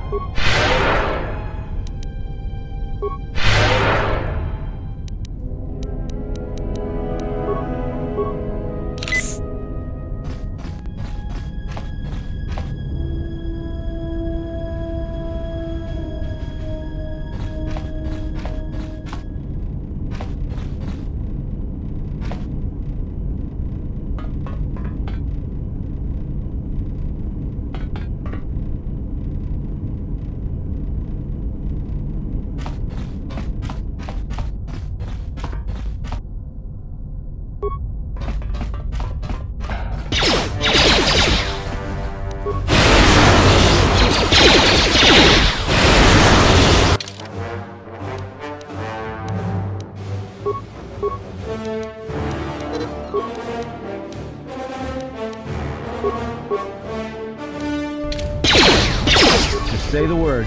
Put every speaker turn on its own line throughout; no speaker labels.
Just say the word.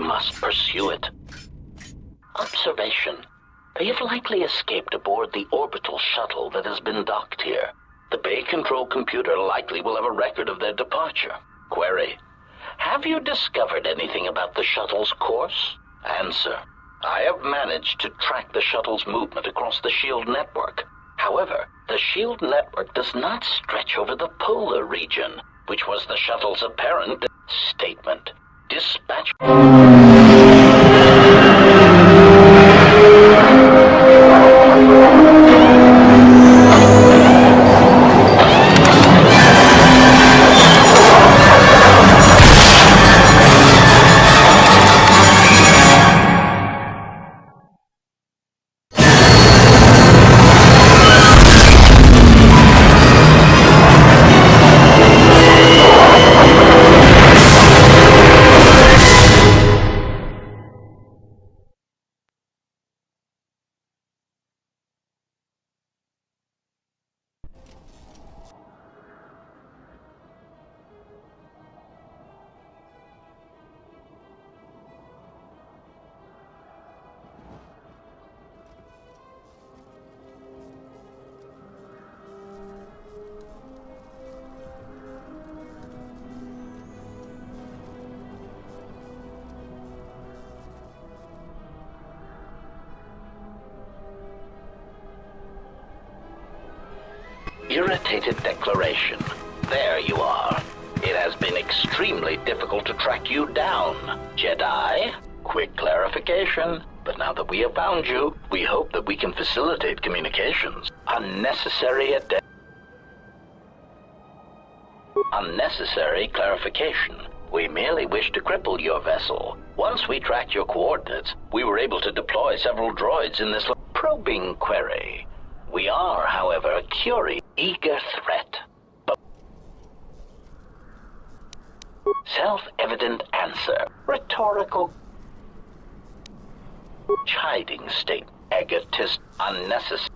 must pursue it. Observation. They have likely escaped aboard the orbital shuttle that has been docked here. The Bay Control computer likely will have a record of their departure. Query. Have you discovered anything about the shuttle's course? Answer. I have managed to track the shuttle's movement across the SHIELD network. However, the SHIELD network does not stretch over the polar region, which was the shuttle's apparent statement. Dispatch... Irritated declaration. There you are. It has been extremely difficult to track you down, Jedi. Quick clarification. But now that we have found you, we hope that we can facilitate communications. Unnecessary clarification. We merely wish to cripple your vessel. Once we tracked your coordinates, we were able to deploy several droids in this probing query. We are, however, a curious, eager threat. But self-evident answer. Rhetorical. Chiding state. Egotist. Unnecessary.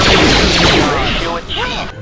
Ratio achieved.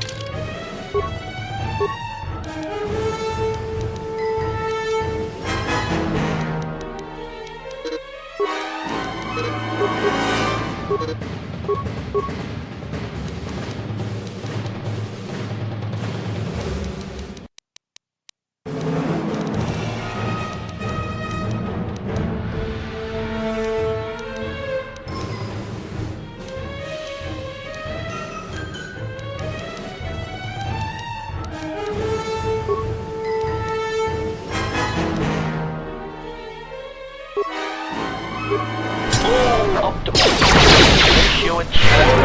Ratio achieved.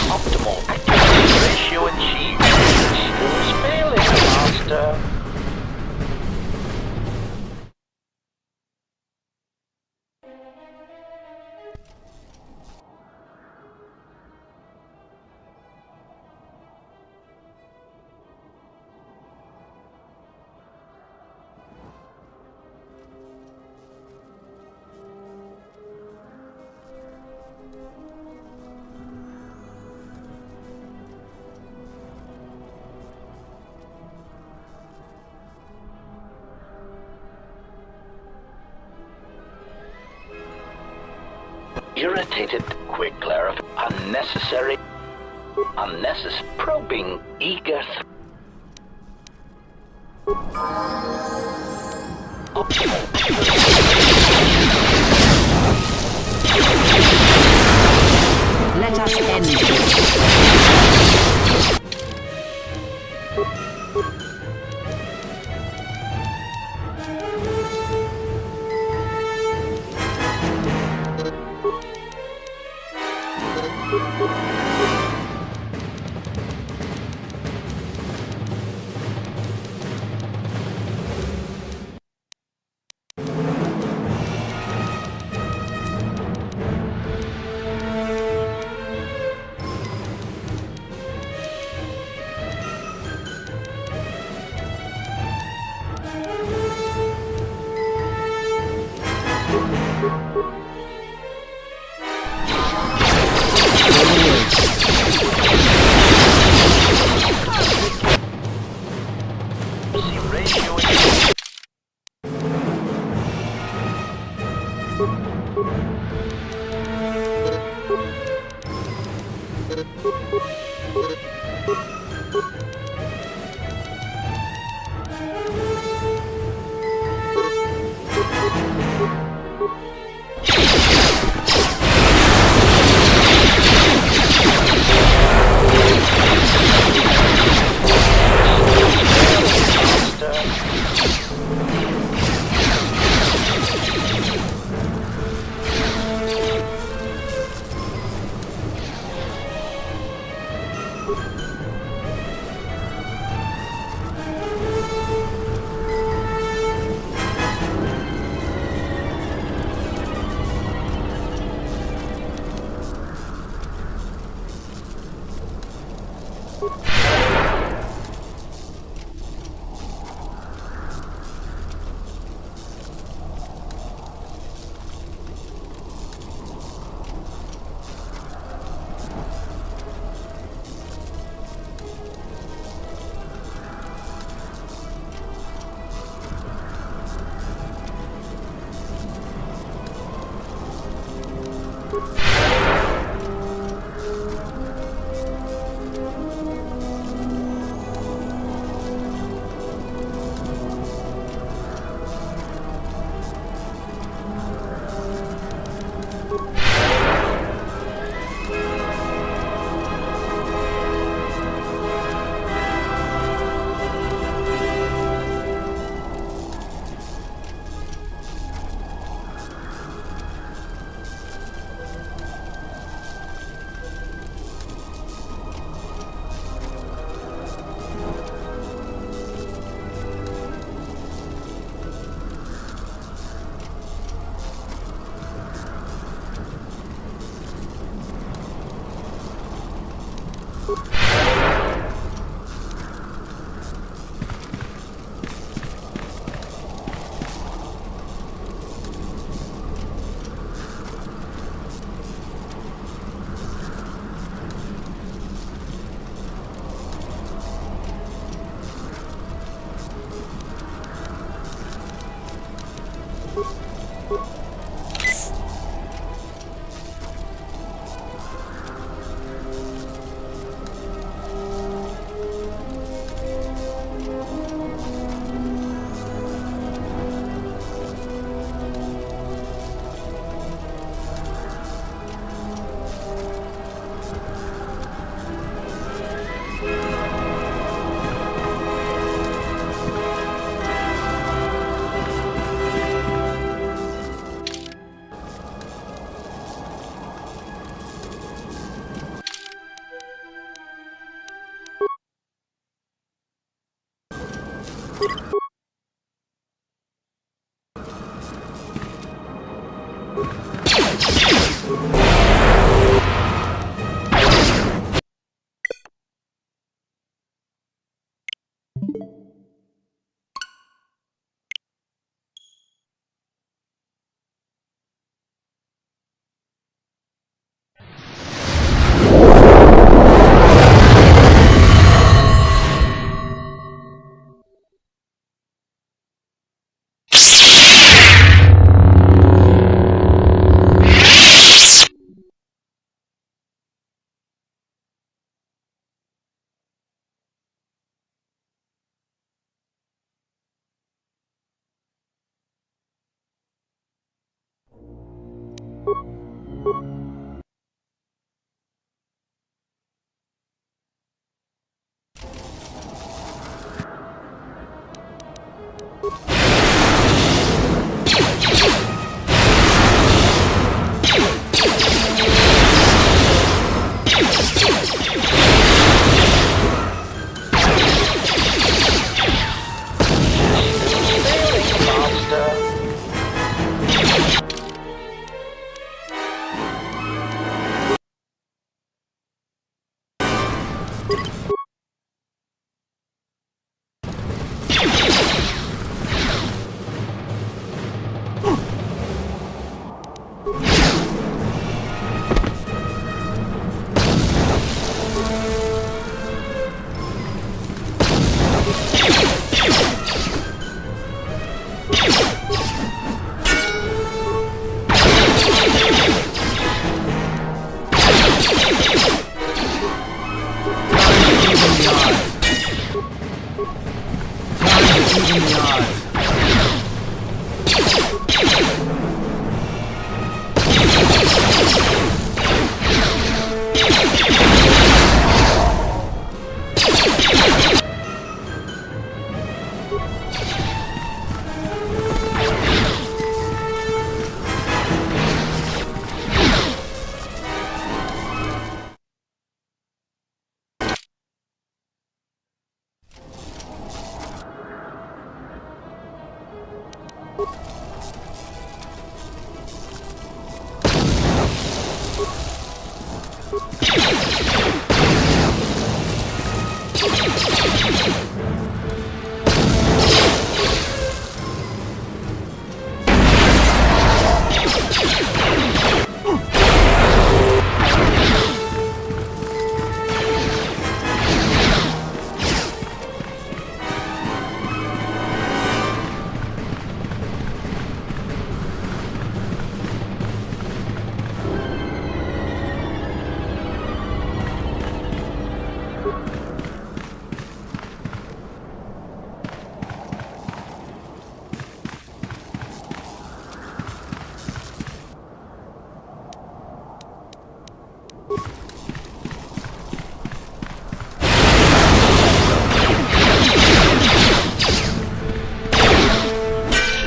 Optimal ratio achieved. Systems failing, Master. Irritated, quick clarification, unnecessary, probing, eager.
Let us end this.
even the odds.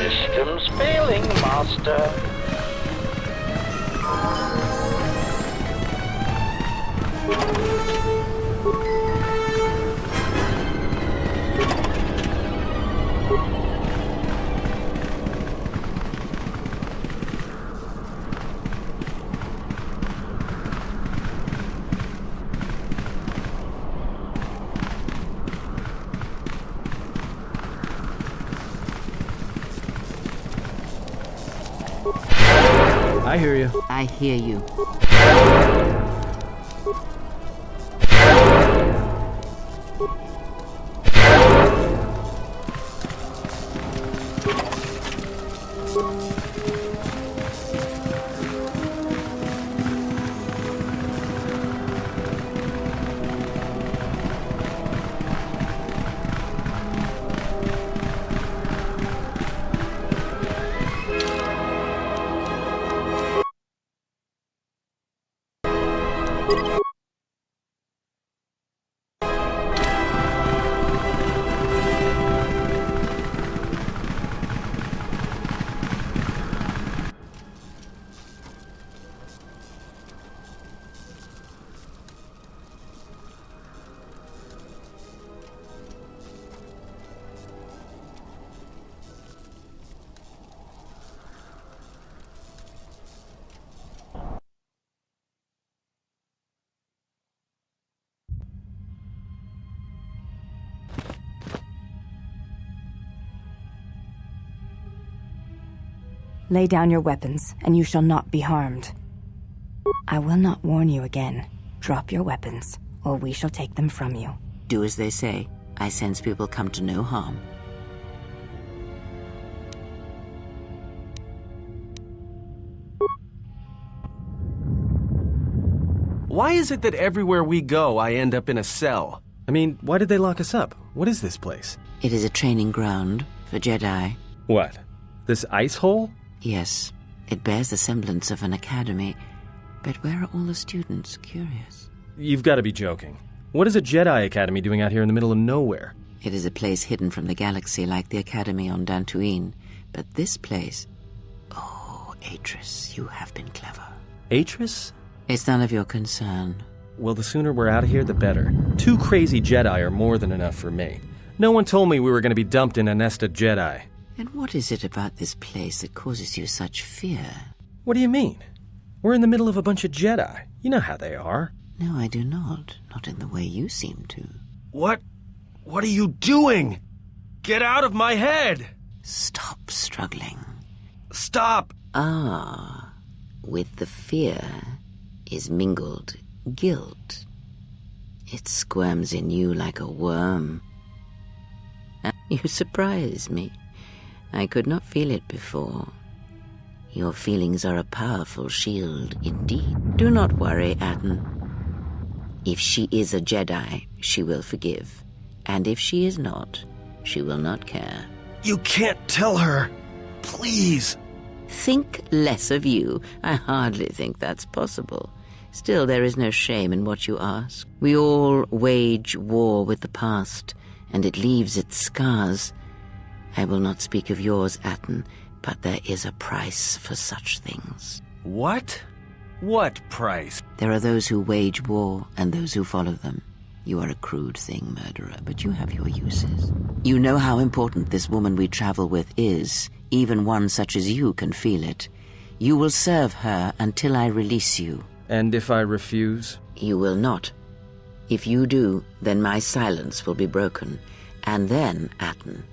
Systems failing, Master.
I hear you.
I hear you.
Lay down your weapons, and you shall not be harmed. I will not warn you again. Drop your weapons, or we shall take them from you.
Do as they say. I sense people come to no harm.
Why is it that everywhere we go, I end up in a cell? I mean, why did they lock us up? What is this place?
It is a training ground for Jedi.
What? This ice hole?
Yes, it bears the semblance of an academy. But where are all the students? Curious.
You've got to be joking. What is a Jedi Academy doing out here in the middle of nowhere?
It is a place hidden from the galaxy like the academy on Dantooine. But this place... Oh, Atris, you have been clever.
Atris?
It's none of your concern.
Well, the sooner we're out of here, the better. 2 crazy Jedi are more than enough for me. No one told me we were going to be dumped in a nest of Jedi.
And what is it about this place that causes you such fear?
What do you mean? We're in the middle of a bunch of Jedi. You know how they are.
No, I do not. Not in the way you seem to.
What are you doing? Get out of my head!
Stop struggling.
Stop!
Ah, with the fear is mingled guilt. It squirms in you like a worm. You surprise me. I could not feel it before. Your feelings are a powerful shield indeed. Do not worry, Atten. If she is a Jedi, she will forgive. And if she is not, she will not care.
You can't tell her. Please.
Think less of you. I hardly think that's possible. Still, there is no shame in what you ask. We all wage war with the past, and it leaves its scars. I will not speak of yours, Atten, but there is a price for such things.
What? What price?
There are those who wage war and those who follow them. You are a crude thing, murderer, but you have your uses. You know how important this woman we travel with is. Even one such as you can feel it. You will serve her until I release you.
And if I refuse?
You will not. If you do, then my silence will be broken. And then, Atten,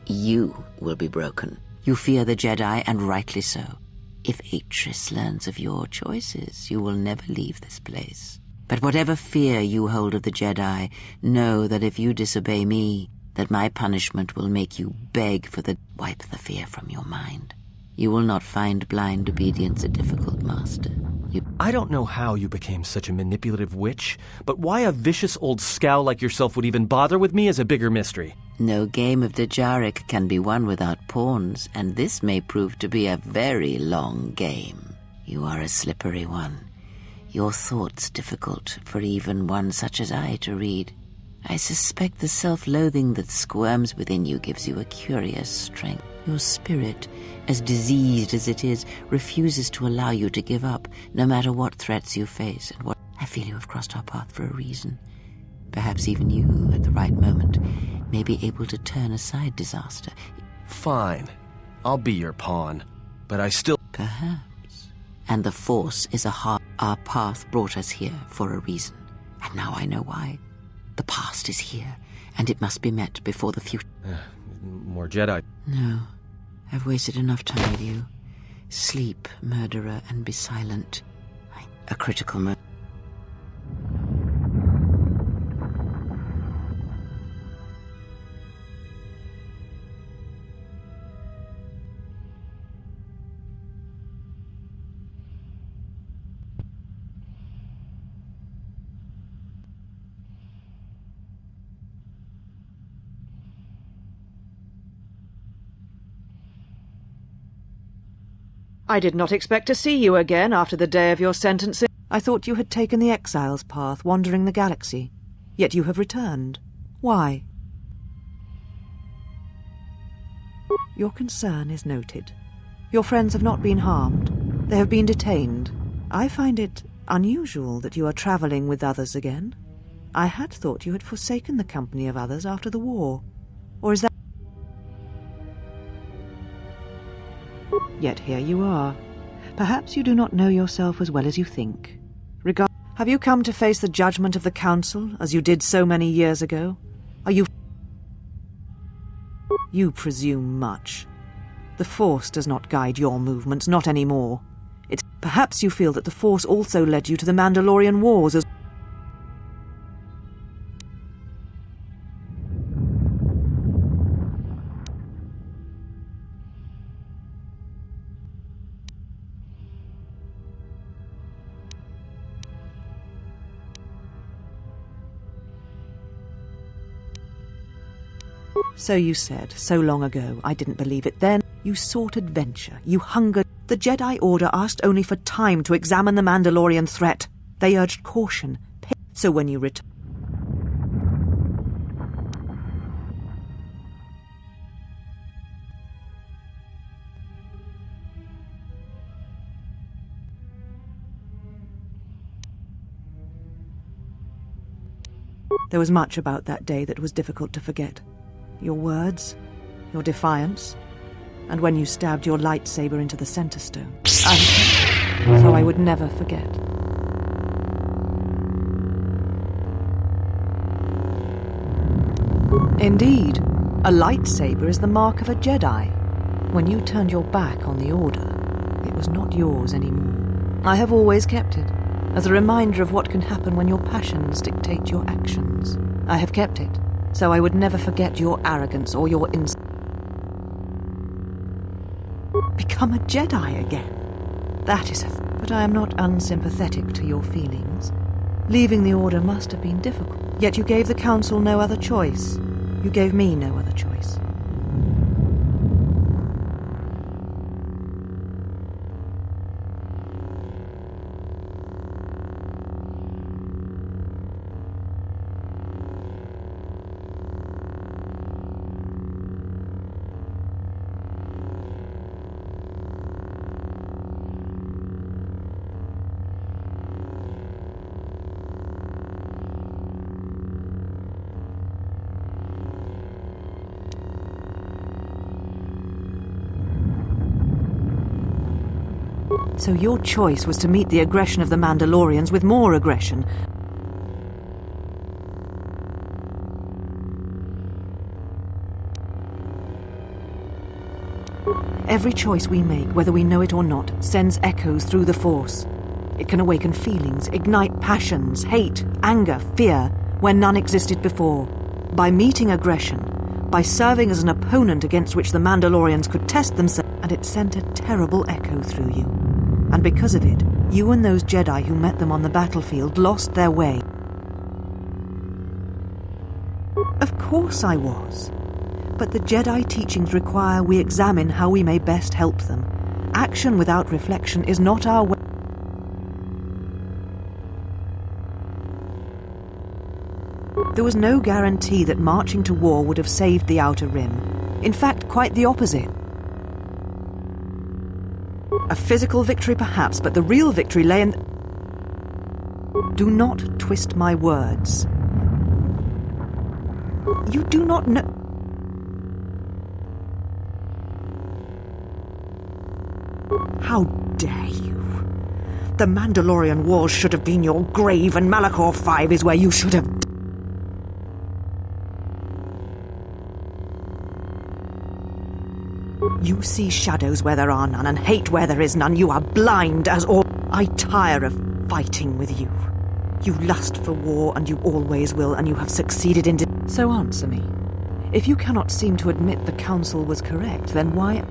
you will be broken. You fear the Jedi, and rightly so. If Atris learns of your choices, you will never leave this place. But whatever fear you hold of the Jedi, know that if you disobey me, that my punishment will make you beg for the... Wipe the fear from your mind. You will not find blind obedience a difficult master.
I don't know how you became such a manipulative witch, but why a vicious old scowl like yourself would even bother with me is a bigger mystery.
No game of Dajaric can be won without pawns, and this may prove to be a very long game. You are a slippery one. Your thoughts difficult for even one such as I to read. I suspect the self-loathing that squirms within you gives you a curious strength. Your spirit, as diseased as it is, refuses to allow you to give up, no matter what threats you face and what... I feel you have crossed our path for a reason. Perhaps even you, at the right moment, may be able to turn aside disaster.
Fine. I'll be your pawn. But I still...
Perhaps. And the Force is our path brought us here for a reason. And now I know why. The past is here, and it must be met before the future.
More Jedi.
No. I've wasted enough time with you. Sleep, murderer, and be silent. A critical moment.
I did not expect to see you again after the day of your sentencing. I thought you had taken the exile's path, wandering the galaxy. Yet you have returned. Why? Your concern is noted. Your friends have not been harmed. They have been detained. I find it unusual that you are travelling with others again. I had thought you had forsaken the company of others after the war. Or is that... Yet here you are. Perhaps you do not know yourself as well as you think. Have you come to face the judgment of the Council, as you did so many years ago? Are you... You presume much. The Force does not guide your movements, not anymore. Perhaps you feel that the Force also led you to the Mandalorian Wars as... So you said, so long ago. I didn't believe it then. You sought adventure. You hungered. The Jedi Order asked only for time to examine the Mandalorian threat. They urged caution. So when you returned... There was much about that day that was difficult to forget. Your words, your defiance, and when you stabbed your lightsaber into the center stone. So I would never forget. Indeed, a lightsaber is the mark of a Jedi. When you turned your back on the Order, it was not yours anymore. I have always kept it, as a reminder of what can happen when your passions dictate your actions. I have kept it, so I would never forget your arrogance or your Become a Jedi again. That is a... But I am not unsympathetic to your feelings. Leaving the Order must have been difficult. Yet you gave the Council no other choice. You gave me no other choice. So your choice was to meet the aggression of the Mandalorians with more aggression. Every choice we make, whether we know it or not, sends echoes through the Force. It can awaken feelings, ignite passions, hate, anger, fear, where none existed before. By meeting aggression, by serving as an opponent against which the Mandalorians could test themselves, and it sent a terrible echo through you. And because of it, you and those Jedi who met them on the battlefield lost their way. Of course I was. But the Jedi teachings require we examine how we may best help them. Action without reflection is not our way. There was no guarantee that marching to war would have saved the Outer Rim. In fact, quite the opposite. A physical victory perhaps, but the real victory lay in... Do not twist my words. You do not know... How dare you? The Mandalorian Wars should have been your grave, and Malachor 5 is where you should have... You see shadows where there are none, and hate where there is none. You are blind as all... I tire of fighting with you. You lust for war, and you always will, and you have succeeded in... So answer me. If you cannot seem to admit the Council was correct, then why...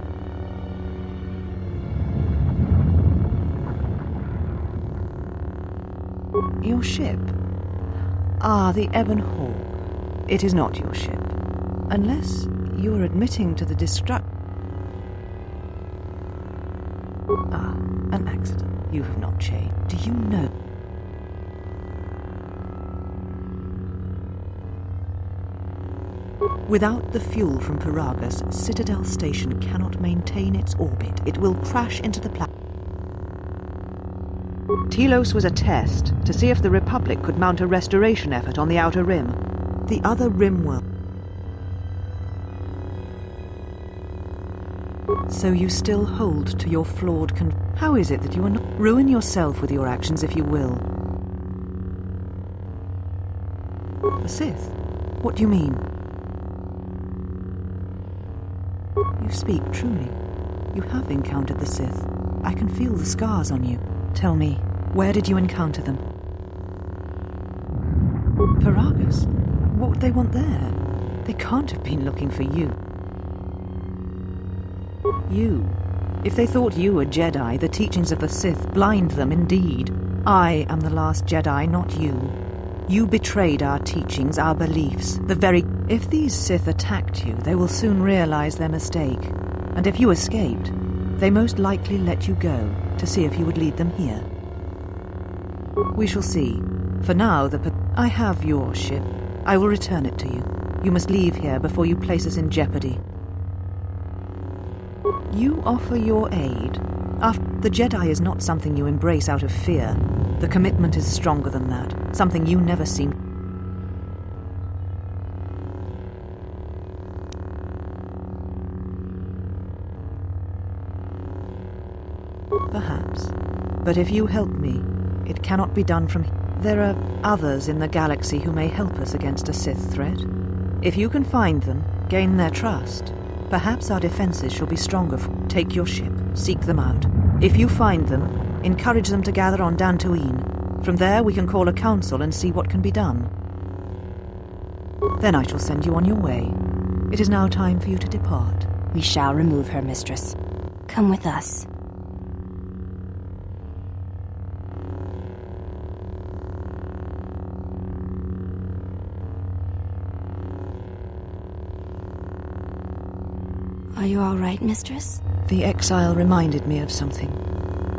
Your ship? Ah, the Ebon Hawk. It is not your ship. Unless you are admitting to the destruction... Ah, an accident. You have not changed. Do you know? Without the fuel from Paragus, Citadel Station cannot maintain its orbit. It will crash into the planet. Telos was a test to see if the Republic could mount a restoration effort on the Outer Rim. The other rim world. So you still hold to your flawed How is it that you are not... Ruin yourself with your actions if you will. The Sith? What do you mean? You speak truly. You have encountered the Sith. I can feel the scars on you. Tell me, where did you encounter them? Paragus? What would they want there? They can't have been looking for you. You. If they thought you were Jedi, the teachings of the Sith blind them indeed. I am the last Jedi, not you. You betrayed our teachings, our beliefs, the very... If these Sith attacked you, they will soon realize their mistake. And if you escaped, they most likely let you go to see if you would lead them here. We shall see. For now, I have your ship. I will return it to you. You must leave here before you place us in jeopardy. You offer your aid. The Jedi is not something you embrace out of fear. The commitment is stronger than that, something you never seem... Perhaps. But if you help me, it cannot be done from... There are others in the galaxy who may help us against a Sith threat. If you can find them, gain their trust, perhaps our defenses shall be stronger. Take your ship, seek them out. If you find them, encourage them to gather on Dantooine. From there we can call a council and see what can be done. Then I shall send you on your way. It is now time for you to depart.
We shall remove her, mistress. Come with us. Are you all right, mistress?
The exile reminded me of something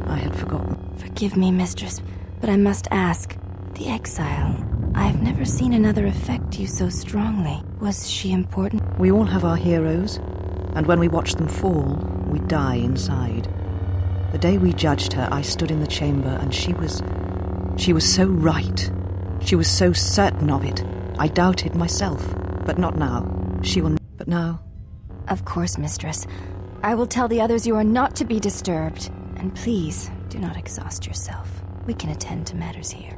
I had forgotten.
Forgive me, mistress, but I must ask. The exile. I've never seen another affect you so strongly. Was she important?
We all have our heroes, and when we watch them fall, we die inside. The day we judged her, I stood in the chamber, and she was so right. She was so certain of it. I doubted myself, but not now. But now...
Of course, mistress. I will tell the others you are not to be disturbed. And please, do not exhaust yourself. We can attend to matters here.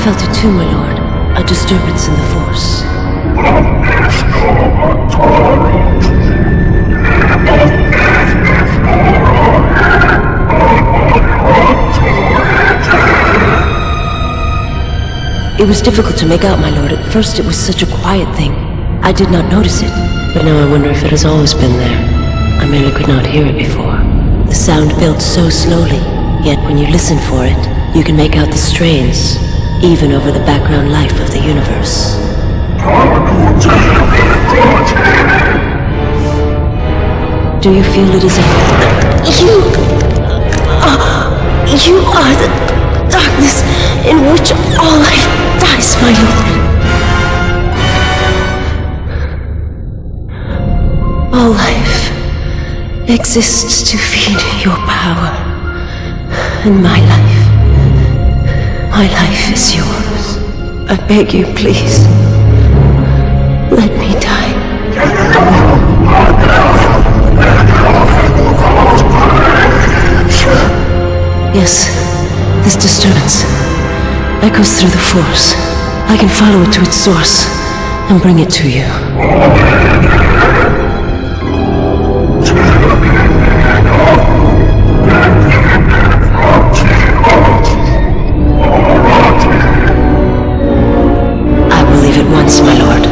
Felt it too, my lord. A disturbance in the Force. It was difficult to make out, my lord. At first it was such a quiet thing. I did not notice it. But now I wonder if it has always been there. I merely could not hear it before. The sound built so slowly, yet when you listen for it, you can make out the strains, even over the background life of the universe. Do you feel it is a... You are the darkness in which all life dies, my lord. All life exists to feed your power, and my life is yours. I beg you, please. Let me die. Yes, this disturbance echoes through the Force. I can follow it to its source and bring it to you. At once, my lord.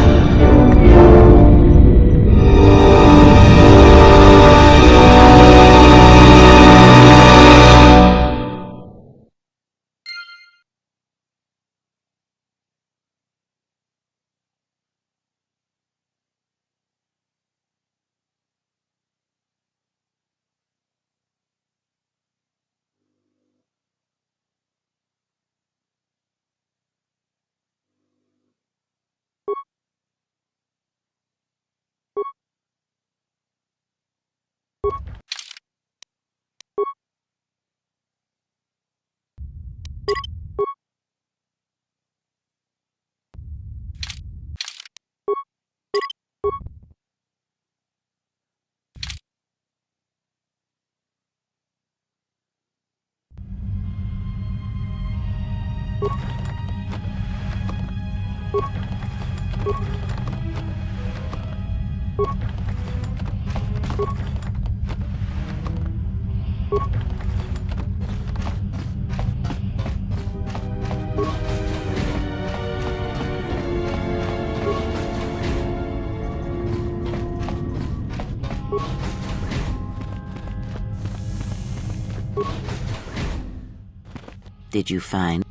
Did you find?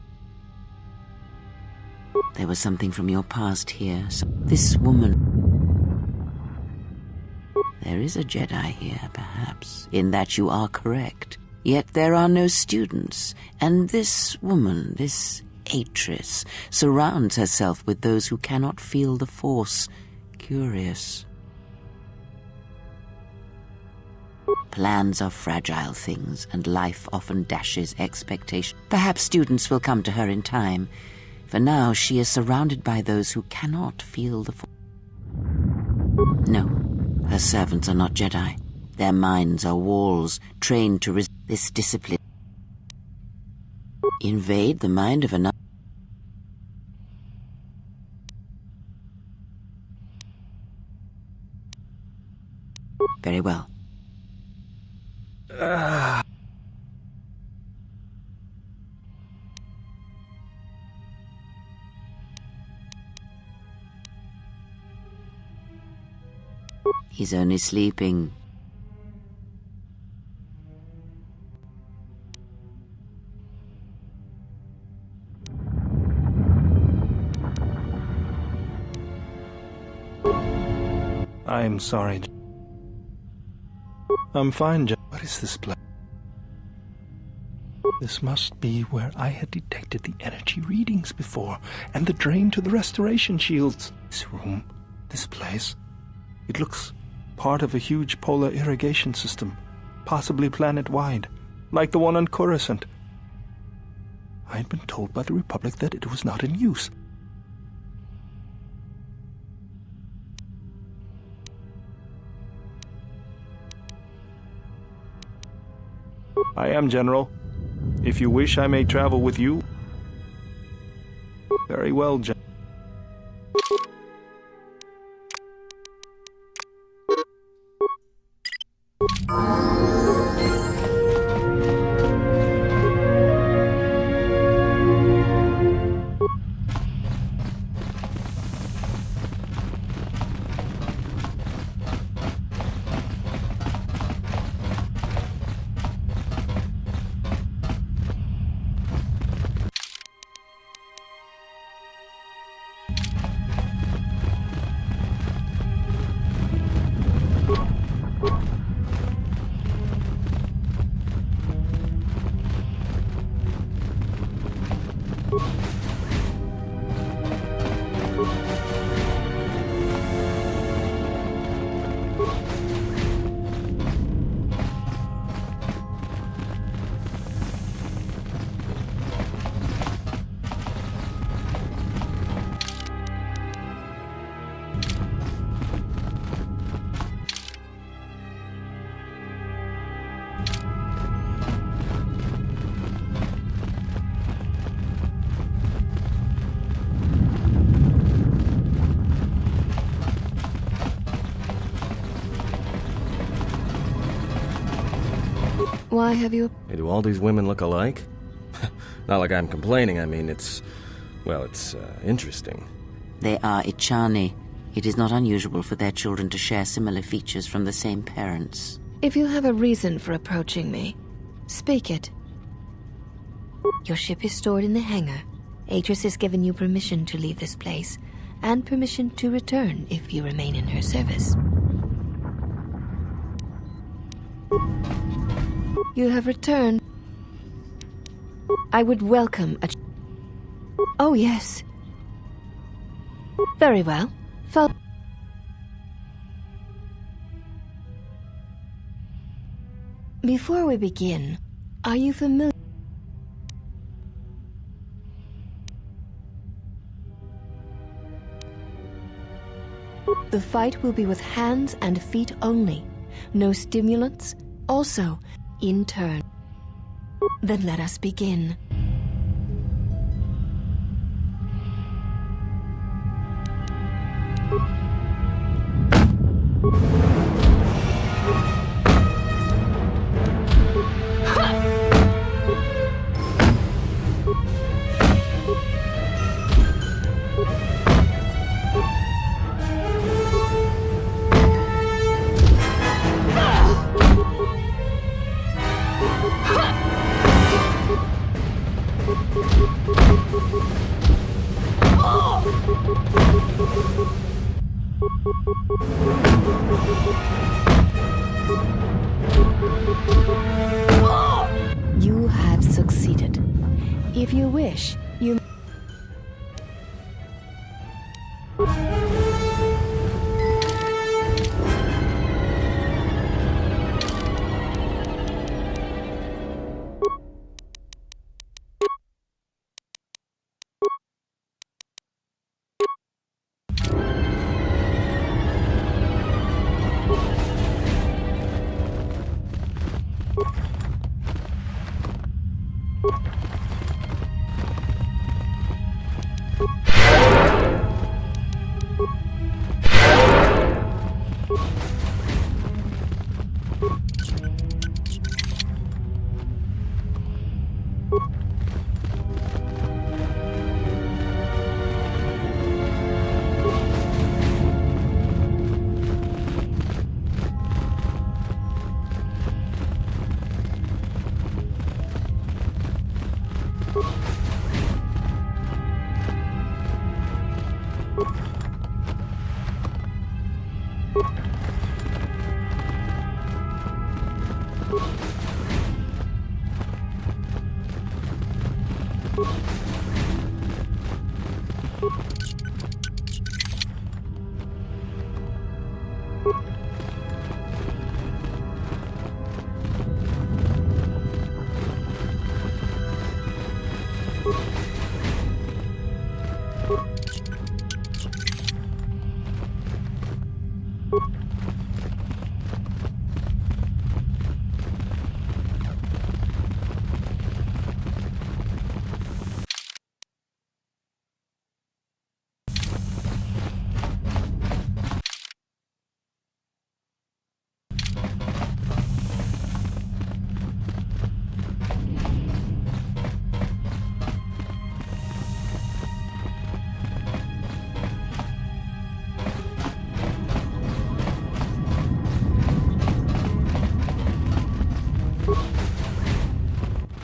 There was something from your past here. This woman... There is a Jedi here, perhaps, in that you are correct. Yet there are no students, and this woman, this Atris, surrounds herself with those who cannot feel the Force. Curious. Plans are fragile things, and life often dashes expectation. Perhaps students will come to her in time. For now, she is surrounded by those who cannot feel the Force. No, her servants are not Jedi. Their minds are walls, trained to resist this discipline. Invade the mind of another. Very well. He's only sleeping.
I'm sorry. I'm fine, Jack. What is this place? This must be where I had detected the energy readings before, and the drain to the restoration shields. This room, this place, it looks part of a huge polar irrigation system, possibly planet-wide, like the one on Coruscant. I had been told by the Republic that it was not in use. I am, General. If you wish, I may travel with you. Very well, General.
Why have you...
Hey, do all these women look alike? Not like I'm complaining, I mean, it's interesting.
They are Ichani. It is not unusual for their children to share similar features from the same parents.
If you have a reason for approaching me, speak it. Your ship is stored in the hangar. Atris has given you permission to leave this place, and permission to return if you remain in her service. You have returned. I would welcome a... Oh, yes. Very well. Before we begin, are you familiar? The fight will be with hands and feet only. No stimulants. Also, in turn. Then let us begin.
If you wish, you...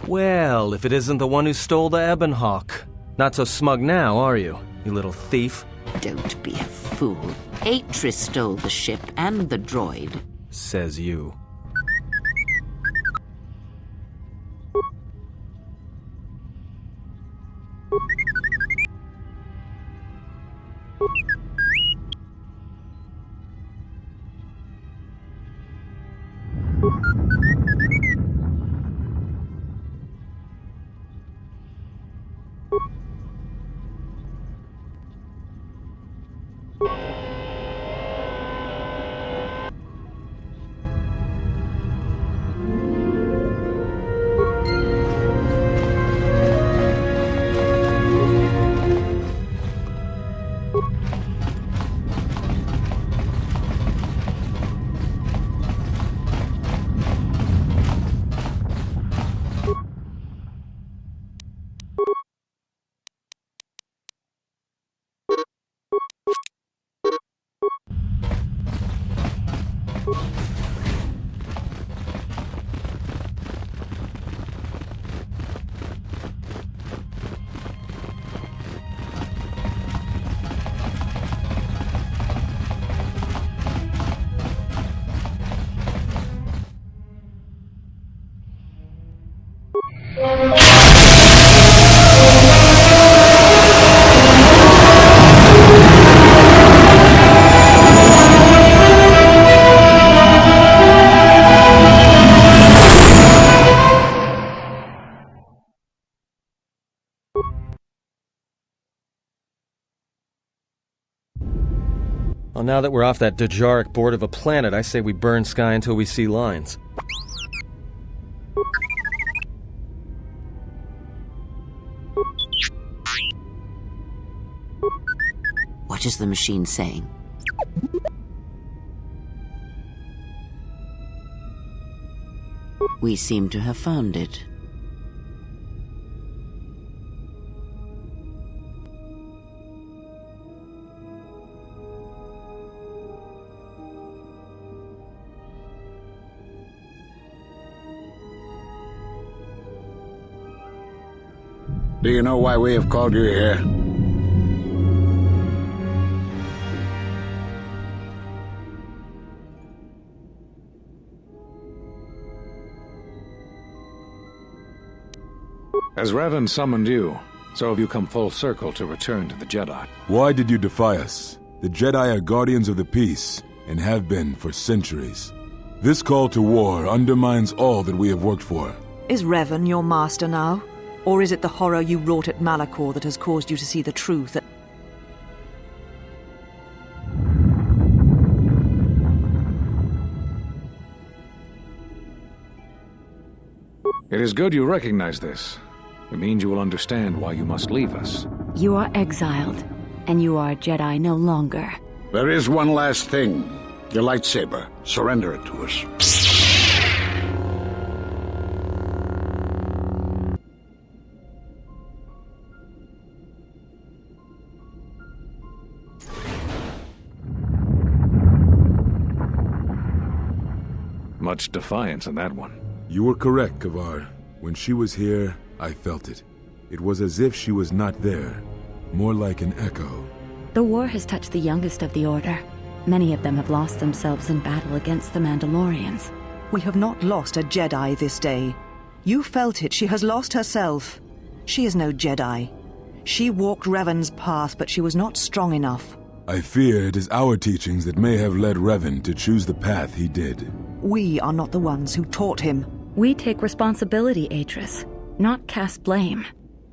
Well, if it isn't the one who stole the Ebonhawk. Not so smug now, are you little thief?
Don't be a fool. Atris stole the ship and the droid.
Says you. Well, now that we're off that Dejaric board of a planet, I say we burn sky until we see lines.
What is the machine saying? We seem to have found it.
Do you know why we have called you here?
As Revan summoned you, so have you come full circle to return to the Jedi.
Why did you defy us? The Jedi are guardians of the peace, and have been for centuries. This call to war undermines all that we have worked for.
Is Revan your master now? Or is it the horror you wrought at Malachor that has caused you to see the truth?
It is good you recognize this. It means you will understand why you must leave us.
You are exiled, and you are a Jedi no longer.
There is one last thing. Your lightsaber. Surrender it to us.
Much defiance in that one.
You were correct, Kavar. When she was here, I felt it. It was as if she was not there. More like an echo.
The war has touched the youngest of the Order. Many of them have lost themselves in battle against the Mandalorians.
We have not lost a Jedi this day. You felt it. She has lost herself. She is no Jedi. She walked Revan's path, but she was not strong enough.
I fear it is our teachings that may have led Revan to choose the path he did.
We are not the ones who taught him.
We take responsibility, Atris, not cast blame.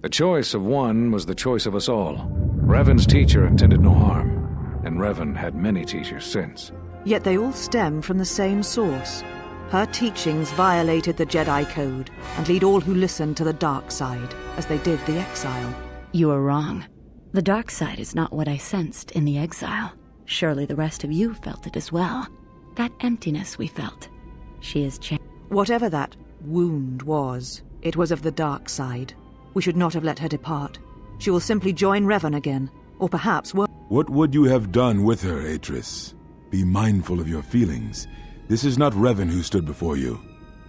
The choice of one was the choice of us all. Revan's teacher intended no harm, and Revan had many teachers since.
Yet they all stem from the same source. Her teachings violated the Jedi Code and lead all who listen to the dark side, as they did the exile.
You are wrong. The dark side is not what I sensed in the exile. Surely the rest of you felt it as well. That emptiness we felt. She is changed.
Whatever that wound was, it was of the dark side. We should not have let her depart. She will simply join Revan again, or perhaps
What would you have done with her, Atris? Be mindful of your feelings. This is not Revan who stood before you.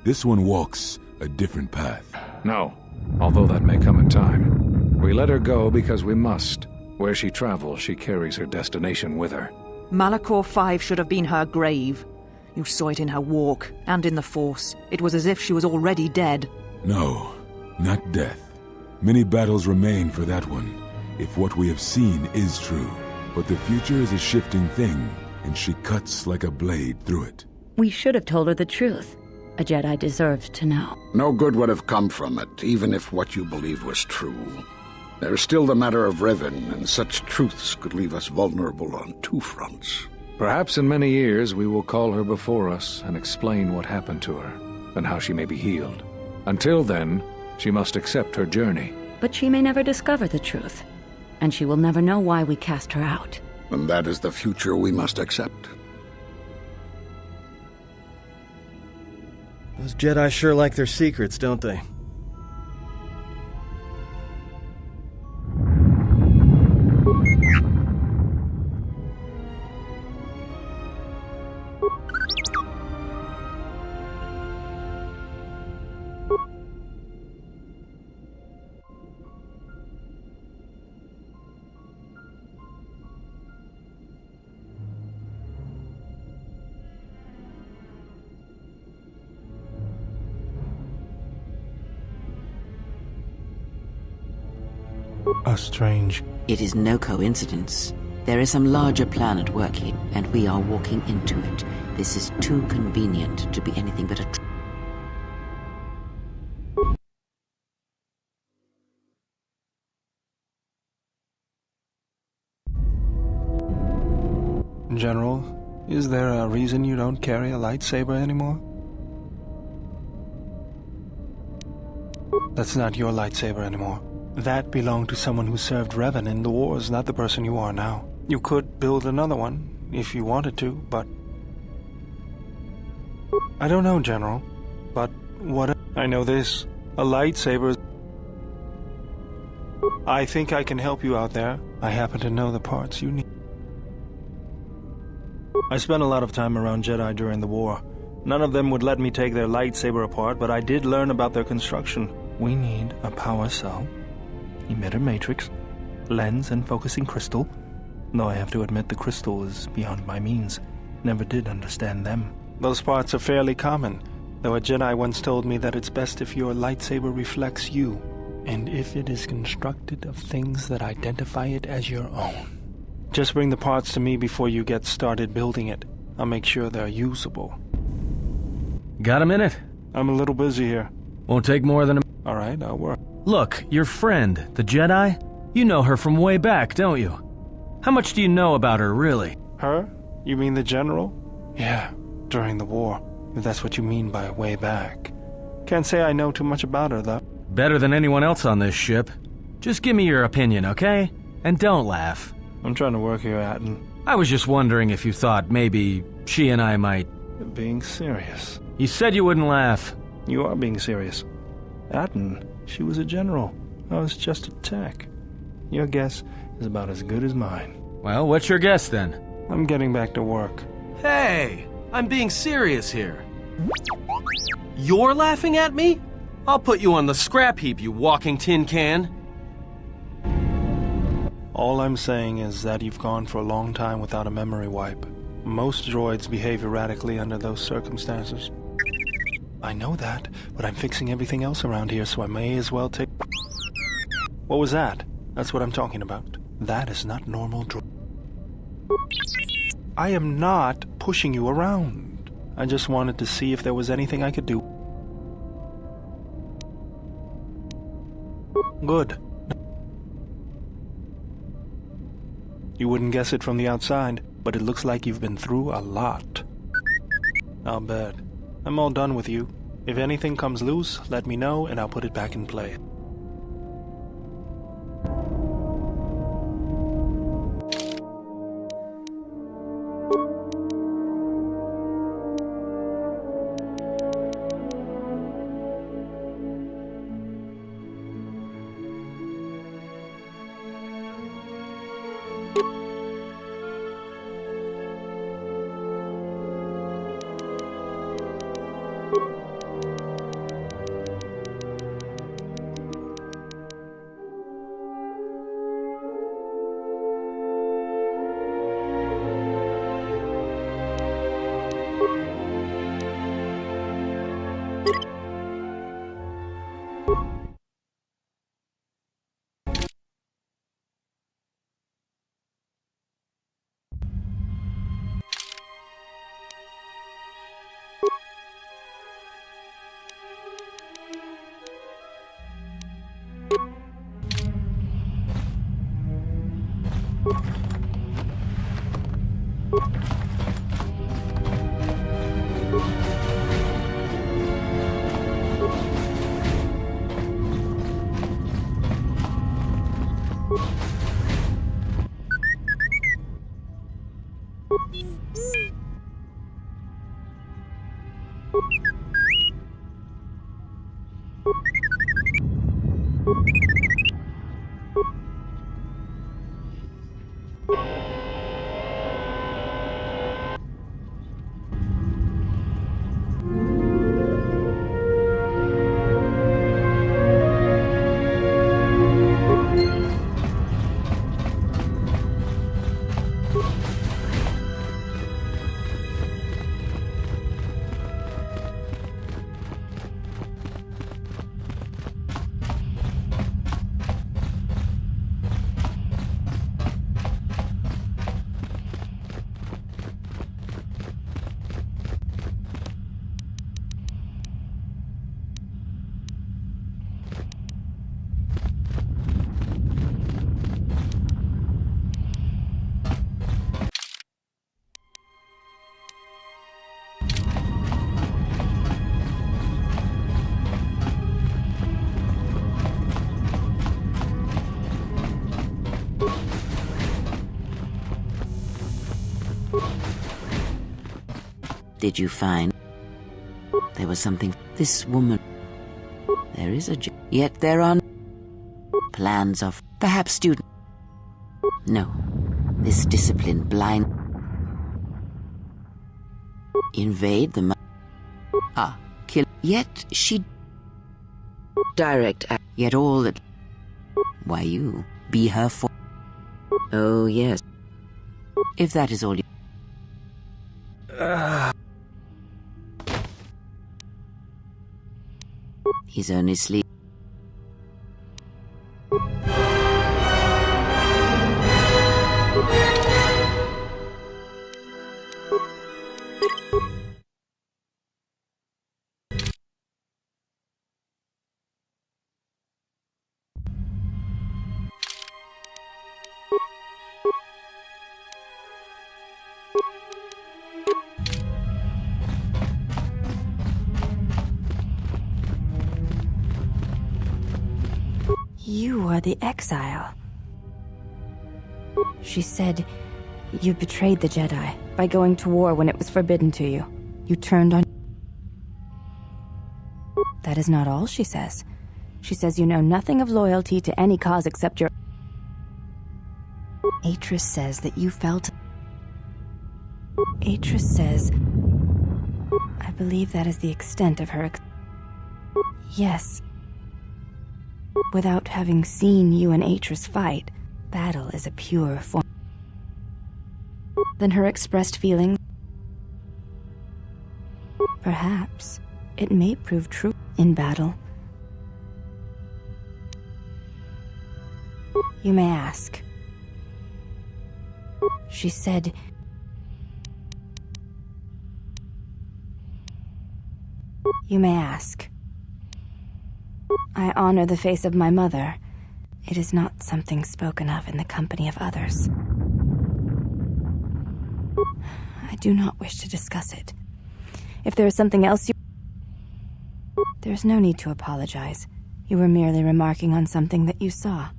This one walks a different path.
No, although that may come in time. We let her go because we must. Where she travels, she carries her destination with her.
Malachor 5 should have been her grave. You saw it in her walk, and in the Force. It was as if she was already dead.
No, not death. Many battles remain for that one, if what we have seen is true. But the future is a shifting thing, and she cuts like a blade through it.
We should have told her the truth. A Jedi deserved to know.
No good would have come from it, even if what you believe was true. There is still the matter of Revan, and such truths could leave us vulnerable on two fronts.
Perhaps in many years we will call her before us and explain what happened to her, and how she may be healed. Until then, she must accept her journey.
But she may never discover the truth, and she will never know why we cast her out.
And that is the future we must accept.
Those Jedi sure like their secrets, don't they?
Strange.
It is no coincidence. There is some larger plan at work here, and we are walking into it. This is too convenient to be anything but a...
General, is there a reason you don't carry a lightsaber anymore? That's not your lightsaber anymore. That belonged to someone who served Revan in the wars, not the person you are now. You could build another one, if you wanted to, but... I don't know, General. But what... I know this. A lightsaber... I think I can help you out there. I happen to know the parts you need. I spent a lot of time around Jedi during the war. None of them would let me take their lightsaber apart, but I did learn about their construction. We need a power cell, emitter matrix, lens and focusing crystal, though I have to admit the crystal is beyond my means. Never did understand them. Those parts are fairly common, though a Jedi once told me that it's best if your lightsaber reflects you. and if it is constructed of things that identify it as your own. Just bring the parts to me before you get started building it. I'll make sure they're usable.
Got a minute?
I'm a little busy here.
Won't take more than a...
All right, I'll work.
Look, your friend, the Jedi? You know her from way back, don't you? How much do you know about her, really?
Her? You mean the general? Yeah, during the war, if that's what you mean by way back. Can't say I know too much about her, though.
Better than anyone else on this ship. Just give me your opinion, okay? And don't laugh.
I'm trying to work here, Atten.
I was just wondering if you thought maybe she and I might...
You're being serious.
You said you wouldn't laugh.
You are being serious. Atten, she was a general. I was just a tech. Your guess is about as good as mine.
Well, what's your guess, then?
I'm getting back to work.
Hey, I'm being serious here. You're laughing at me? I'll put you on the scrap heap, you walking tin can.
All I'm saying is that you've gone for a long time without a memory wipe. Most droids behave erratically under those circumstances. I know that, but I'm fixing everything else around here, so I may as well take... What was that? That's what I'm talking about. That is not normal droid. I am not pushing you around. I just wanted to see if there was anything I could do. Good. You wouldn't guess it from the outside, but it looks like you've been through a lot. I'll bet. I'm all done with you. If anything comes loose, let me know and I'll put it back in place.
Did you find there was something? This woman. There is yet there are plans of perhaps student. No, this discipline blind. Invade the kill. Yet she direct act. Yet all that. Why you be her for? Oh yes. If that is all you. He's only sleep.
You are the exile. She said you betrayed the Jedi by going to war when it was forbidden to you. You turned on... That is not all she says. She says you know nothing of loyalty to any cause except your... Atris says that you felt... Atris says... I believe that is the extent of her... Yes. Without having seen you and Atris fight, battle is a pure form. Then her expressed feeling... Perhaps it may prove true in battle. You may ask. She said... You may ask. I honor the face of my mother. It is not something spoken of in the company of others. I do not wish to discuss it. If there is something else you... There's no need to apologize. You were merely remarking on something that you saw.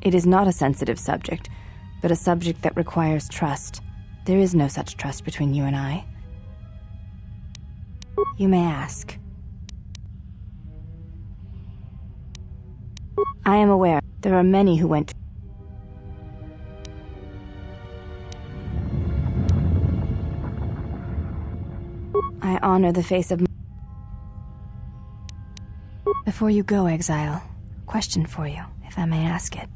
It is not a sensitive subject, but a subject that requires trust. There is no such trust between you and I. You may ask. I am aware there are many who went... I honor the face of... Before you go, Exile, question for you, if I may ask it.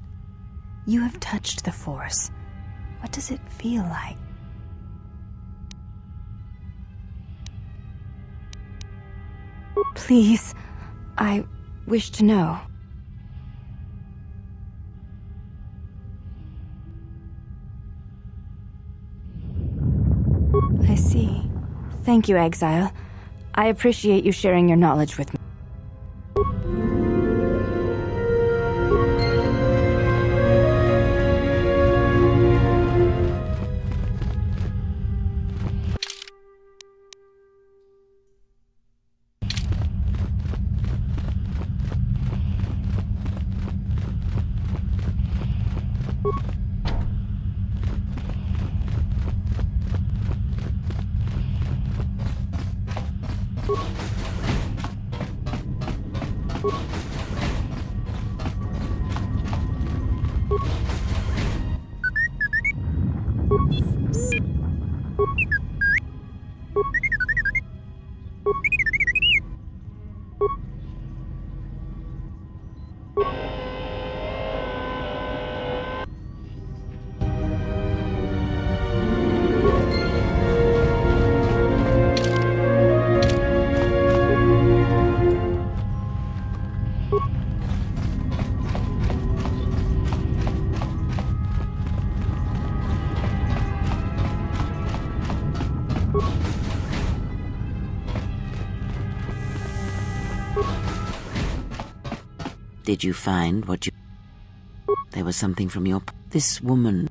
You have touched the Force. What does it feel like? Please, I wish to know. I see. Thank you, Exile. I appreciate you sharing your knowledge with me.
Did you find what you... There was something from your... This woman...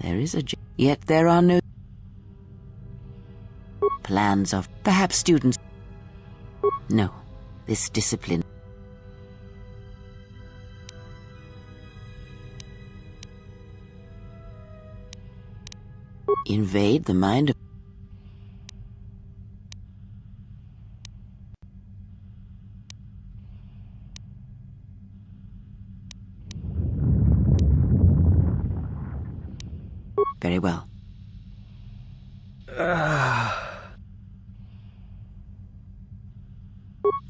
There is a... Yet there are no... Plans of... Perhaps students... No. This discipline... Invade the mind of... Very well.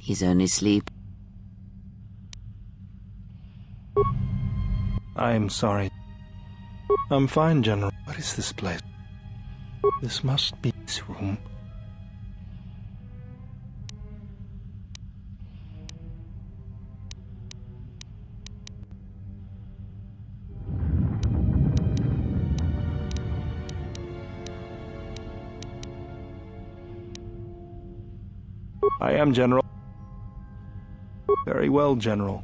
He's only asleep.
I am sorry. I'm fine, General. What is this place? This must be his room. I am, General. Very well, General.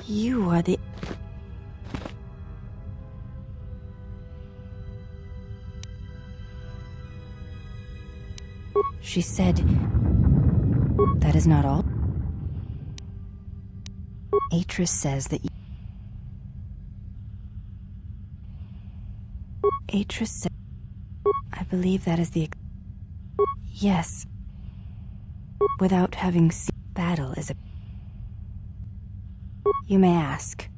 You are the... She said... That is not all? Atris says that you... Atris said... I believe that is the... Yes. Without having seen... Battle is a... You may ask.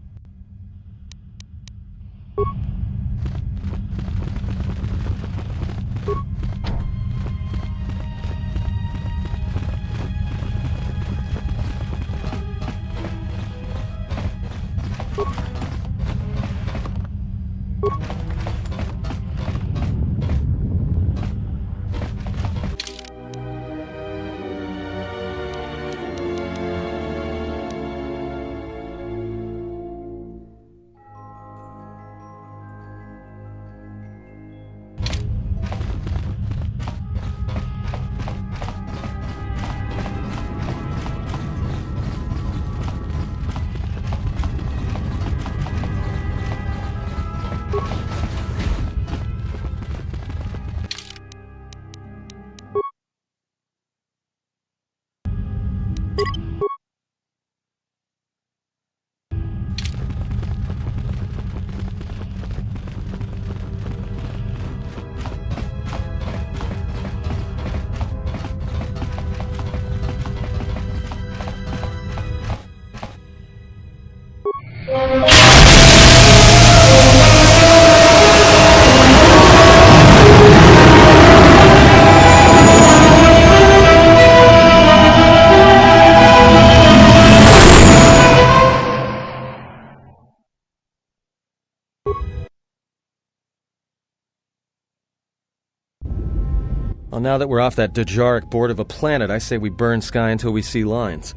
Well, now that we're off that Dajaric board of a planet, I say we burn sky until we see lines.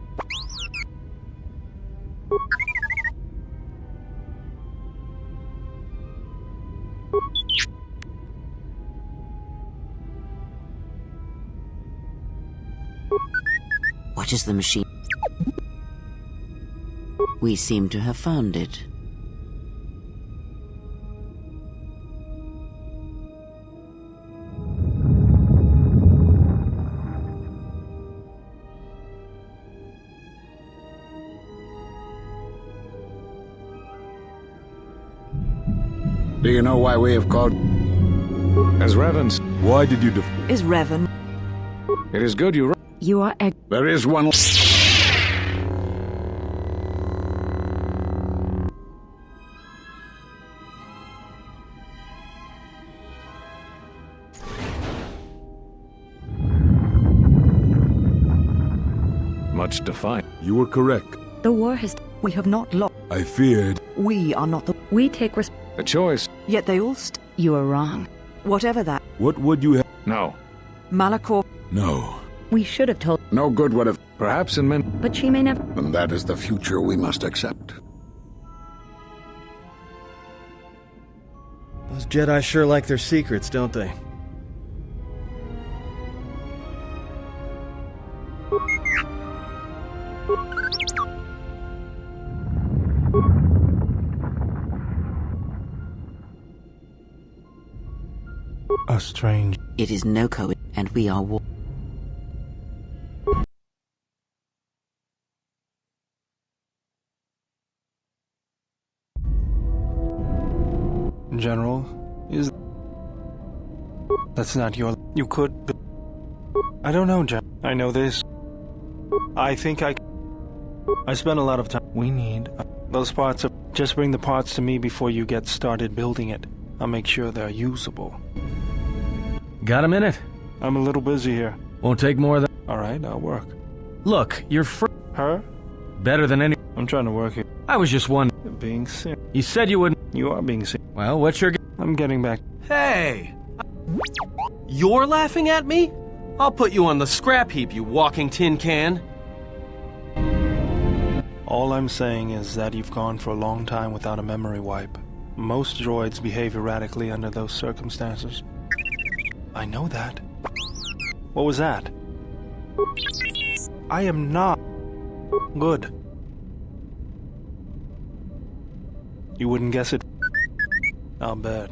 What is the machine? We seem to have found it.
Do you know why we have called?
As Revan's.
Why did you
Is Revan...
It is good you...
You are...
There is one...
much defiance.
You were correct.
The war has...
We have not lost.
I feared.
We are not the...
We take
A choice.
Yet they all
You are wrong.
Whatever that.
What would you have?
No.
Malachor.
No.
We should have told...
No good would have...
Perhaps in men...
But she may never...
And that is the future we must accept.
Those Jedi sure like their secrets, don't they?
A strange...
It is no and we are war.
General, is... That's not your... You could... I don't know, General. I know this. I think I spent a lot of time... We need... Those parts of... Just bring the parts to me before you get started building it. I'll make sure they're usable.
Got a minute?
I'm a little busy here.
Won't take more than...
Alright, I'll work.
Look, you're
Her?
better than any...
I'm trying to work here.
I was just wondering.
You're being sick.
You said you wouldn't...
You are being sick.
Well, what's your...
I'm getting back.
Hey! You're laughing at me? I'll put you on the scrap heap, you walking tin can.
All I'm saying is that you've gone for a long time without a memory wipe. Most droids behave erratically under those circumstances. I know that. What was that? I am not... Good. You wouldn't guess it? I'll bet.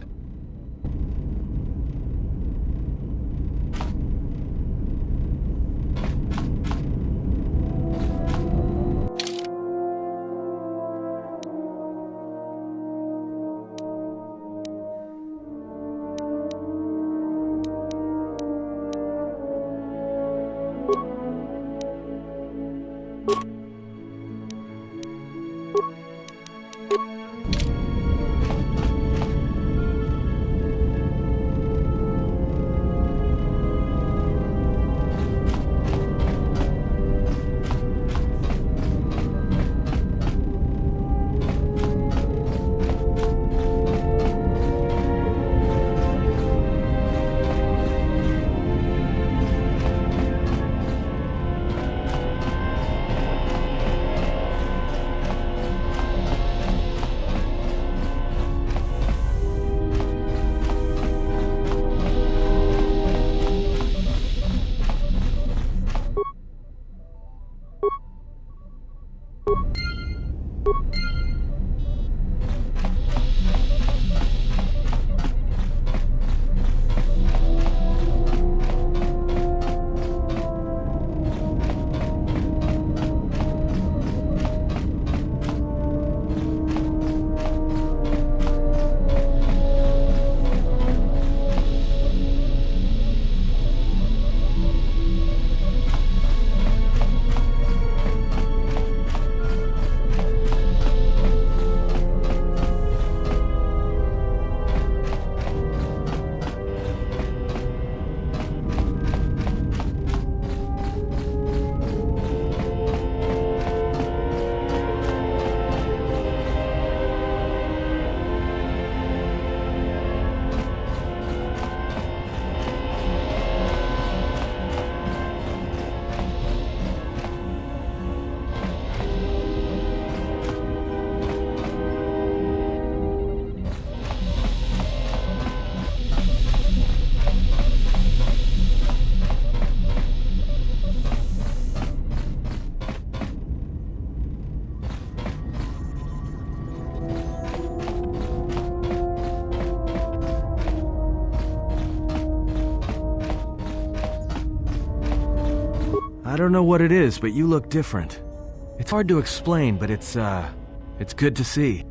I don't know what it is, but you look different. It's hard to explain, but it's good to see.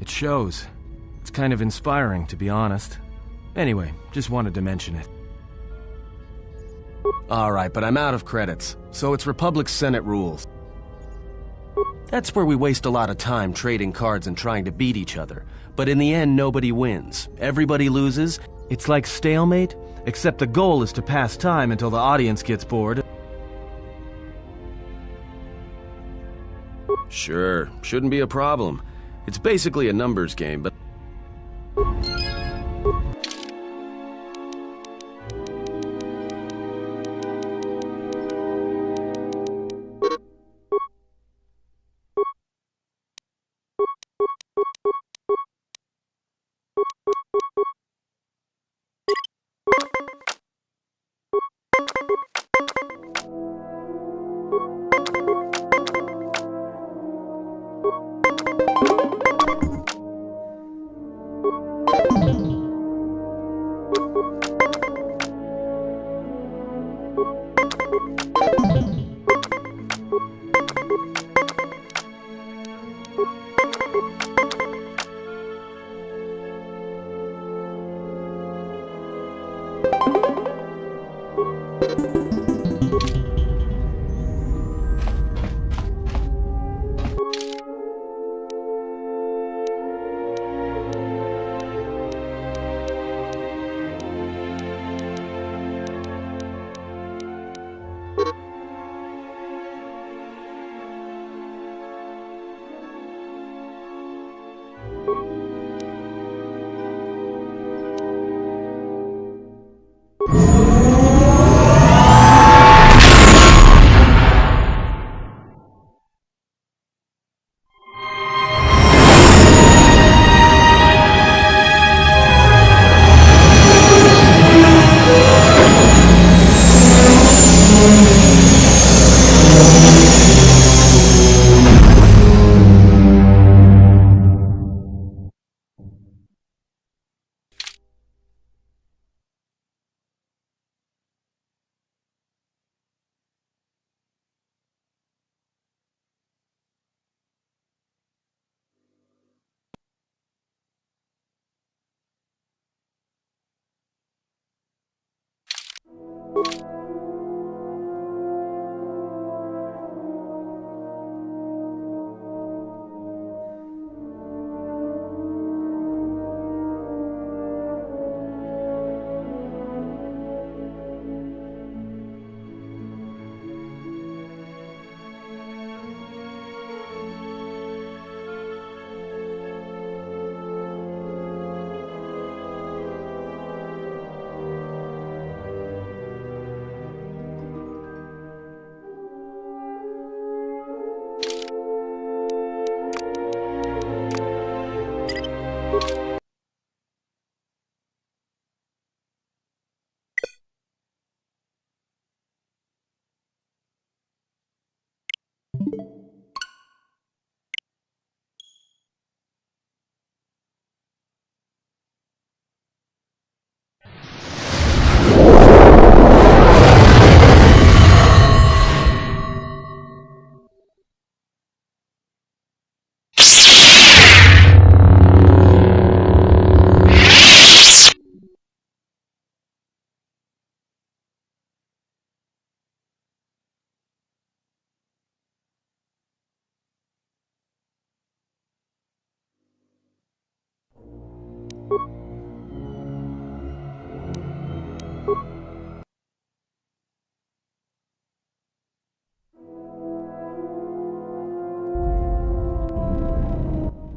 It shows. It's kind of inspiring, to be honest. Anyway, just wanted to mention it. Alright, but I'm out of credits, so it's Republic Senate rules. That's where we waste a lot of time trading cards and trying to beat each other. But in the end, nobody wins. Everybody loses. It's like stalemate, except the goal is to pass time until the audience gets bored. Sure, shouldn't be a problem. It's basically a numbers game, but...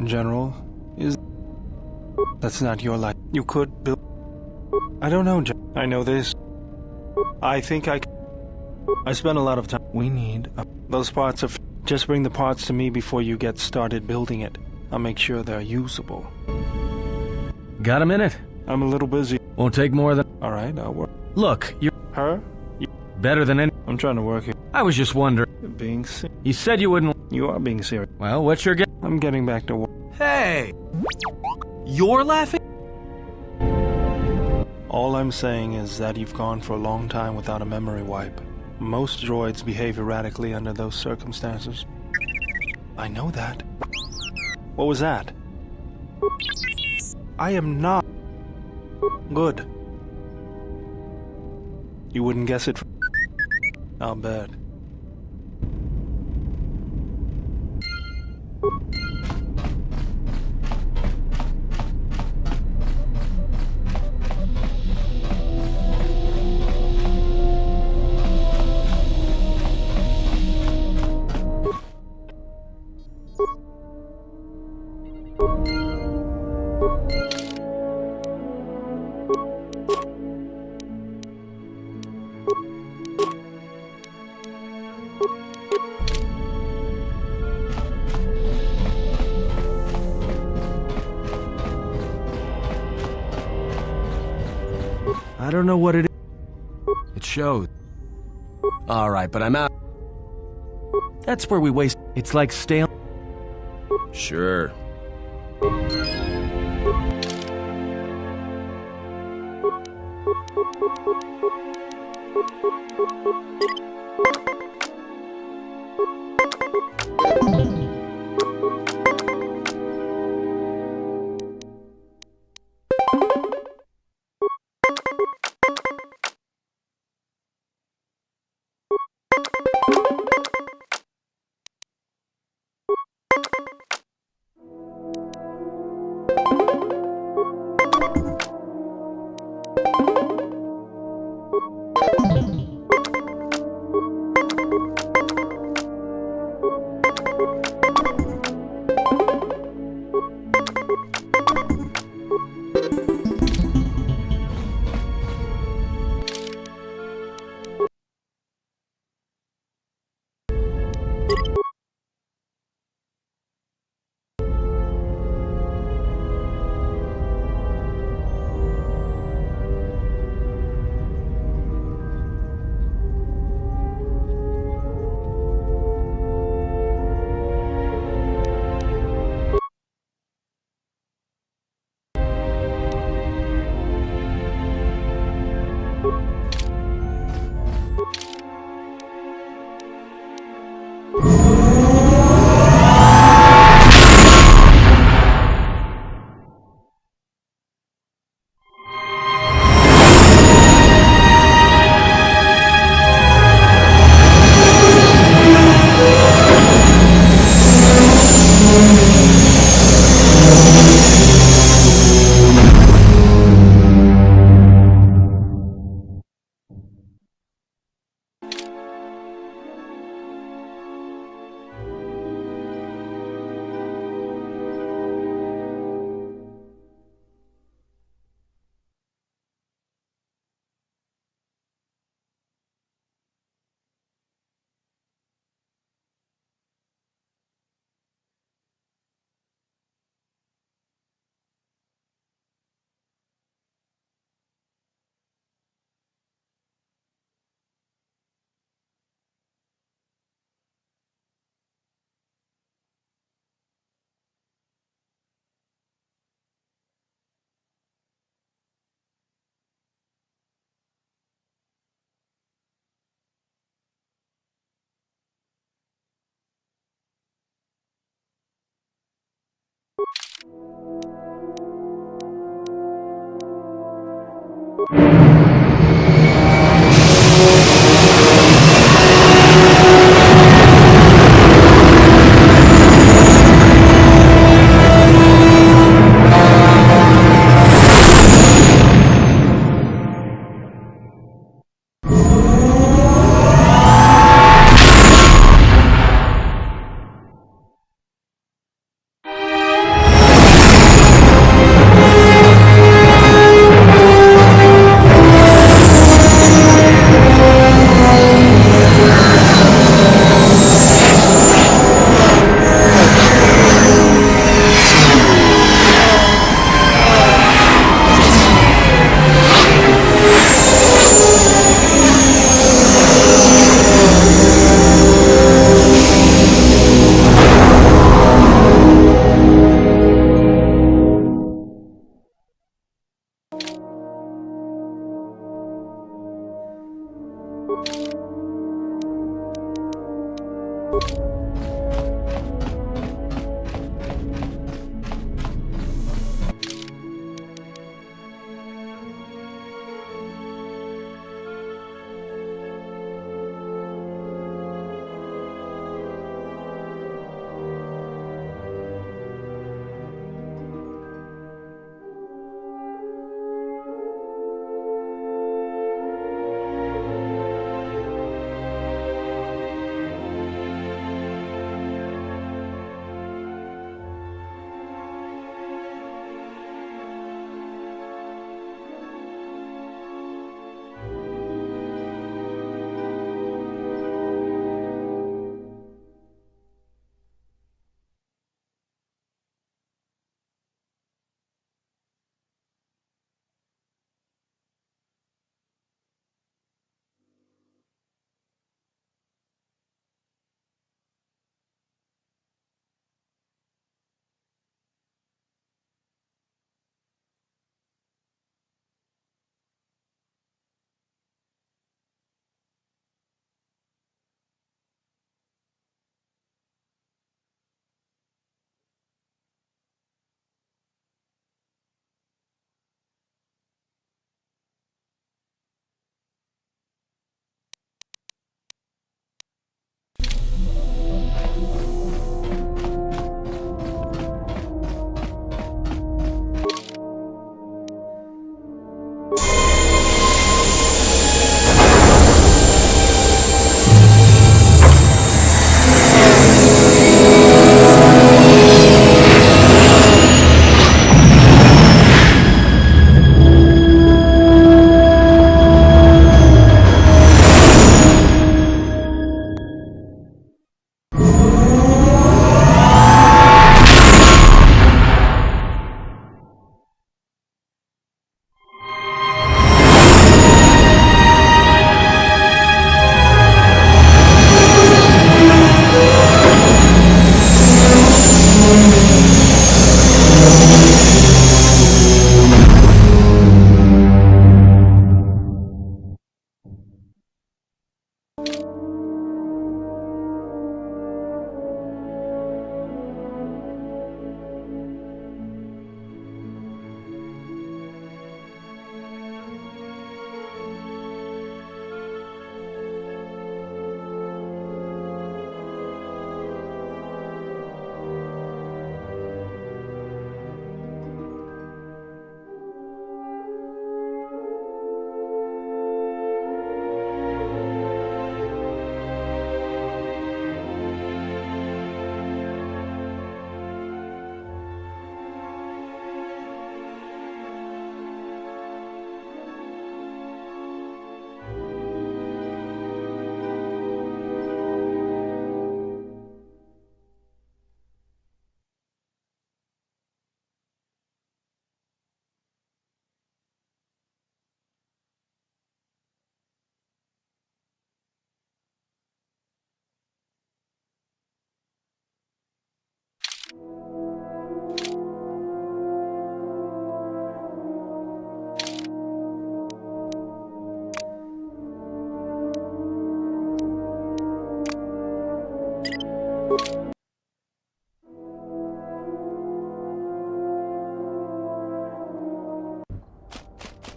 General, that's not your life. You could build... I don't know, I know this. I think I spent a lot of time. We need those parts of... Just bring the parts to me before you get started building it. I'll make sure they're usable.
Got a minute?
I'm a little busy.
Won't take more than...
Alright, I'll work.
Look, you're...
Her?
Better than any...
I'm trying to work here.
I was just wondering.
You're being serious.
You said you wouldn't...
You are being serious.
Well, what's your...
I'm getting back to work.
Hey! You're laughing?
All I'm saying is that you've gone for a long time without a memory wipe. Most droids behave erratically under those circumstances. I know that. What was that? I am not. Good. You wouldn't guess it. I'll bet.
I don't know what it is.
It shows. Alright, but I'm out.
That's where we waste. It's like stale.
Sure.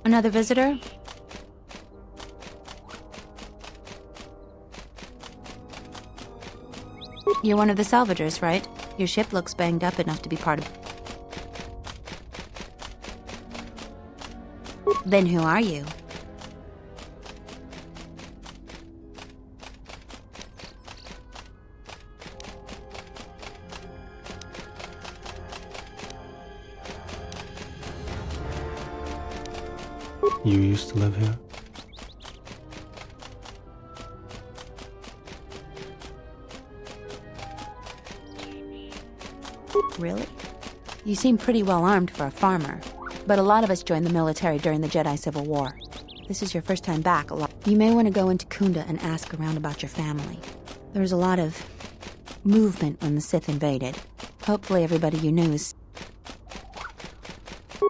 Another visitor? You're one of the salvagers, right? Your ship looks banged up enough to be part of... Then who are you?
You used to live here?
Really? You seem pretty well armed for a farmer. But a lot of us joined the military during the Jedi Civil War. This is your first time back. You may want to go into Kunda and ask around about your family. There was a lot of movement when the Sith invaded. Hopefully everybody you knew is...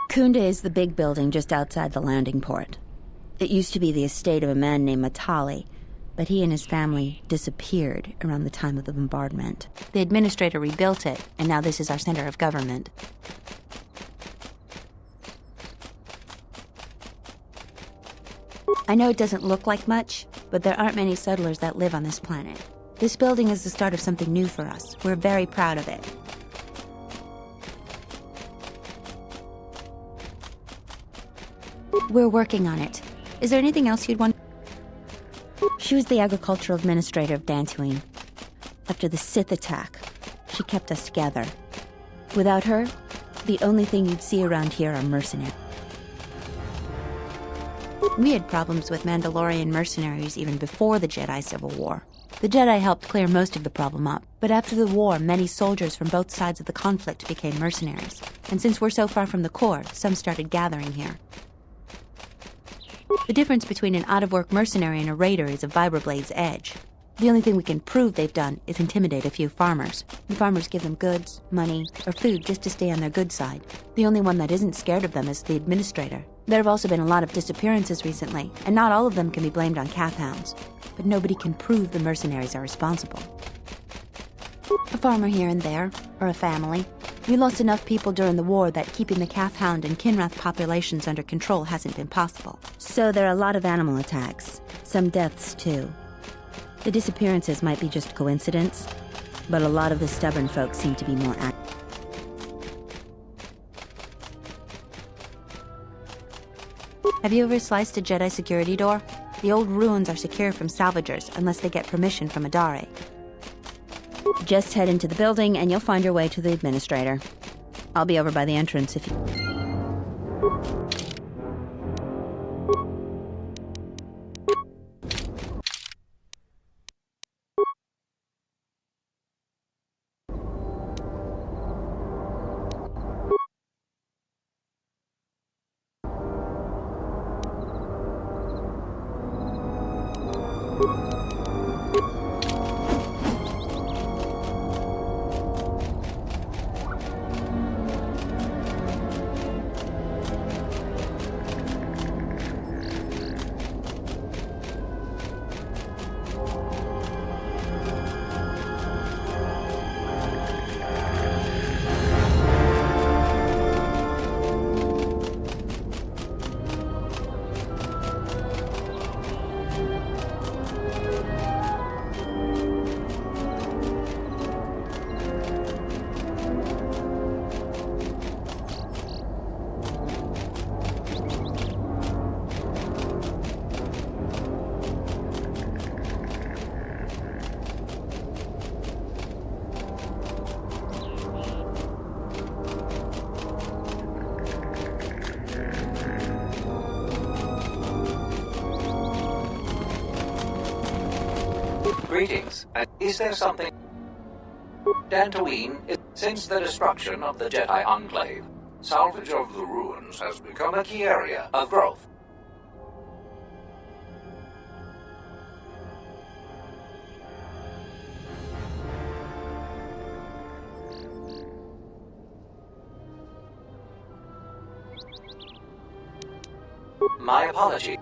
Kunda is the big building just outside the landing port. It used to be the estate of a man named Matali, but he and his family disappeared around the time of the bombardment. The administrator rebuilt it, and now this is our center of government. I know it doesn't look like much, but there aren't many settlers that live on this planet. This building is the start of something new for us. We're very proud of it. We're working on it. Is there anything else you'd want? She was the agricultural administrator of Dantooine. After the Sith attack, she kept us together. Without her, the only thing you'd see around here are mercenaries. We had problems with Mandalorian mercenaries even before the Jedi Civil War. The Jedi helped clear most of the problem up, but after the war, many soldiers from both sides of the conflict became mercenaries. And since we're so far from the core, some started gathering here. The difference between an out-of-work mercenary and a raider is a vibrorblade's edge. The only thing we can prove they've done is intimidate a few farmers. The farmers give them goods, money, or food just to stay on their good side. The only one that isn't scared of them is the administrator. There have also been a lot of disappearances recently, and not all of them can be blamed on calf hounds. But nobody can prove the mercenaries are responsible. A farmer here and there, or a family. We lost enough people during the war that keeping the calf hound and Kinrath populations under control hasn't been possible. So there are a lot of animal attacks. Some deaths, too. The disappearances might be just coincidence, but a lot of the stubborn folks seem to be more active. Have you ever sliced a Jedi security door? The old ruins are secure from salvagers unless they get permission from Adare. Just head into the building and you'll find your way to the administrator. I'll be over by the entrance if you...
Greetings. Is there something... Dantooine is... Since the destruction of the Jedi Enclave, salvage of the ruins has become a key area of growth. My apology.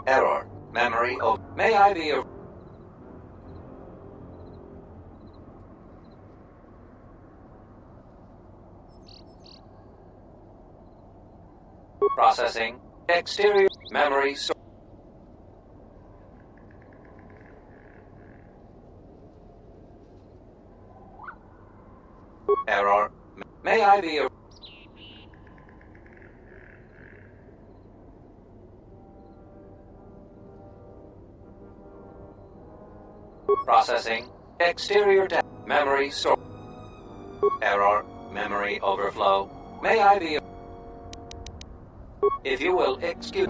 Error. Memory of... May I be a... Processing. Exterior memory source. Error. May I be a... Processing. Exterior memory source. Error. Memory overflow. May I be... If you will excuse...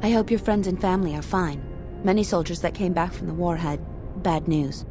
I hope your friends and family are fine. Many soldiers that came back from the war had bad news.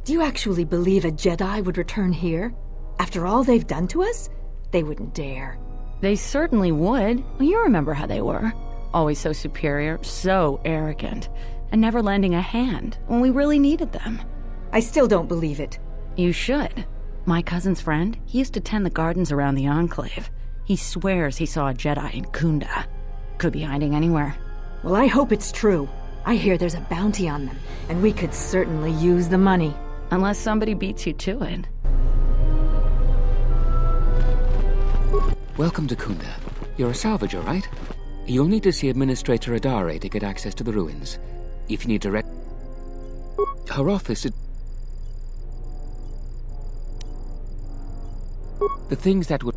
Do you actually believe a Jedi would return here? After all they've done to us? They wouldn't dare.
They certainly would. Well, you remember how they were. Always so superior, so arrogant, and never lending a hand when we really needed them.
I still don't believe it.
You should. My cousin's friend, he used to tend the gardens around the Enclave. He swears he saw a Jedi in Kunda. Could be hiding anywhere.
Well, I hope it's true. I hear there's a bounty on them, and we could certainly use the money.
Unless somebody beats you to it.
Welcome to Kunda. You're a salvager, right? You'll need to see Administrator Adare to get access to the ruins. If you need direct... Her office is... The things that would...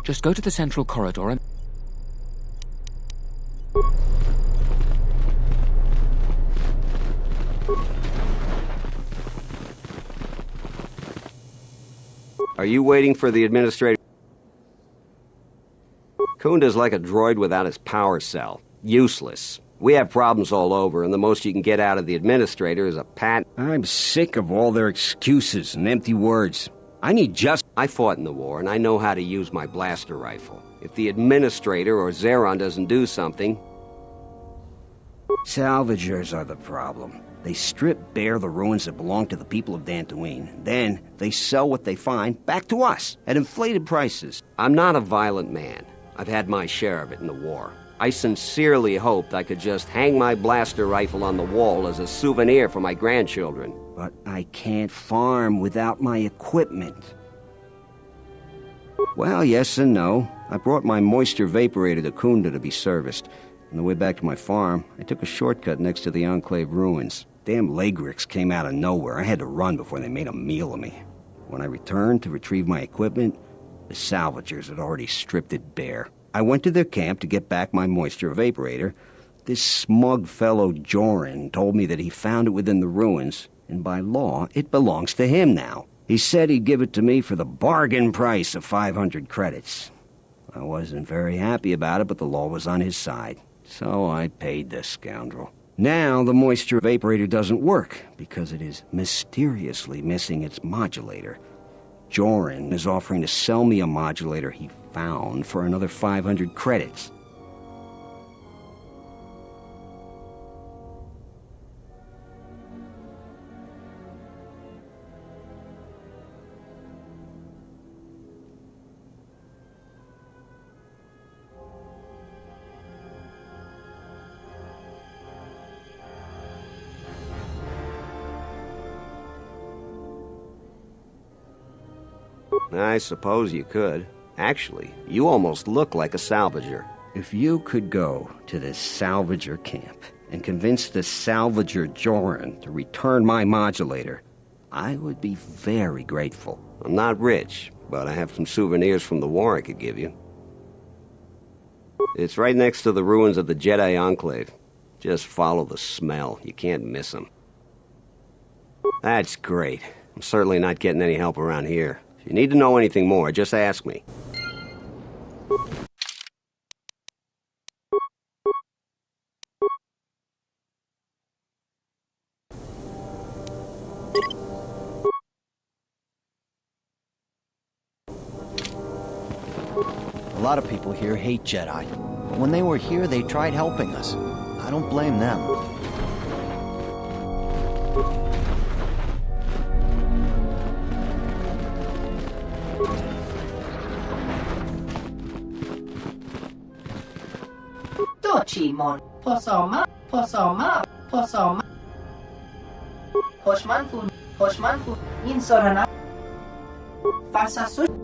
Just go to the central corridor and...
Are you waiting for the Administrator? Kunda's like a droid without his power cell. Useless. We have problems all over, and the most you can get out of the Administrator is a pat.
I'm sick of all their excuses and empty words. I need just...
I fought in the war, and I know how to use my blaster rifle. If the Administrator or Zeron doesn't do something...
Salvagers are the problem. They strip bare the ruins that belong to the people of Dantooine. Then, they sell what they find back to us at inflated prices.
I'm not a violent man. I've had my share of it in the war. I sincerely hoped I could just hang my blaster rifle on the wall as a souvenir for my grandchildren.
But I can't farm without my equipment. Well, yes and no. I brought my moisture vaporator to Kunda to be serviced. On the way back to my farm, I took a shortcut next to the Enclave ruins. Damn Lagrix came out of nowhere. I had to run before they made a meal of me. When I returned to retrieve my equipment, the salvagers had already stripped it bare. I went to their camp to get back my moisture evaporator. This smug fellow Joran told me that he found it within the ruins, and by law, it belongs to him now. He said he'd give it to me for the bargain price of 500 credits. I wasn't very happy about it, but the law was on his side, so I paid the scoundrel. Now the moisture evaporator doesn't work, because it is mysteriously missing its modulator. Joran is offering to sell me a modulator he found for another 500 credits.
I suppose you could. Actually, you almost look like a salvager.
If you could go to this salvager camp and convince the salvager Joran to return my modulator, I would be very grateful.
I'm not rich, but I have some souvenirs from the war I could give you. It's right next to the ruins of the Jedi Enclave. Just follow the smell. You can't miss them. That's great. I'm certainly not getting any help around here. If you need to know anything more, just ask me.
lot of people here hate Jedi. But when they were here, they tried helping us. I don't blame them.
Dochimon, Posoma, Hoshmanfu, Insorana, Fasasu.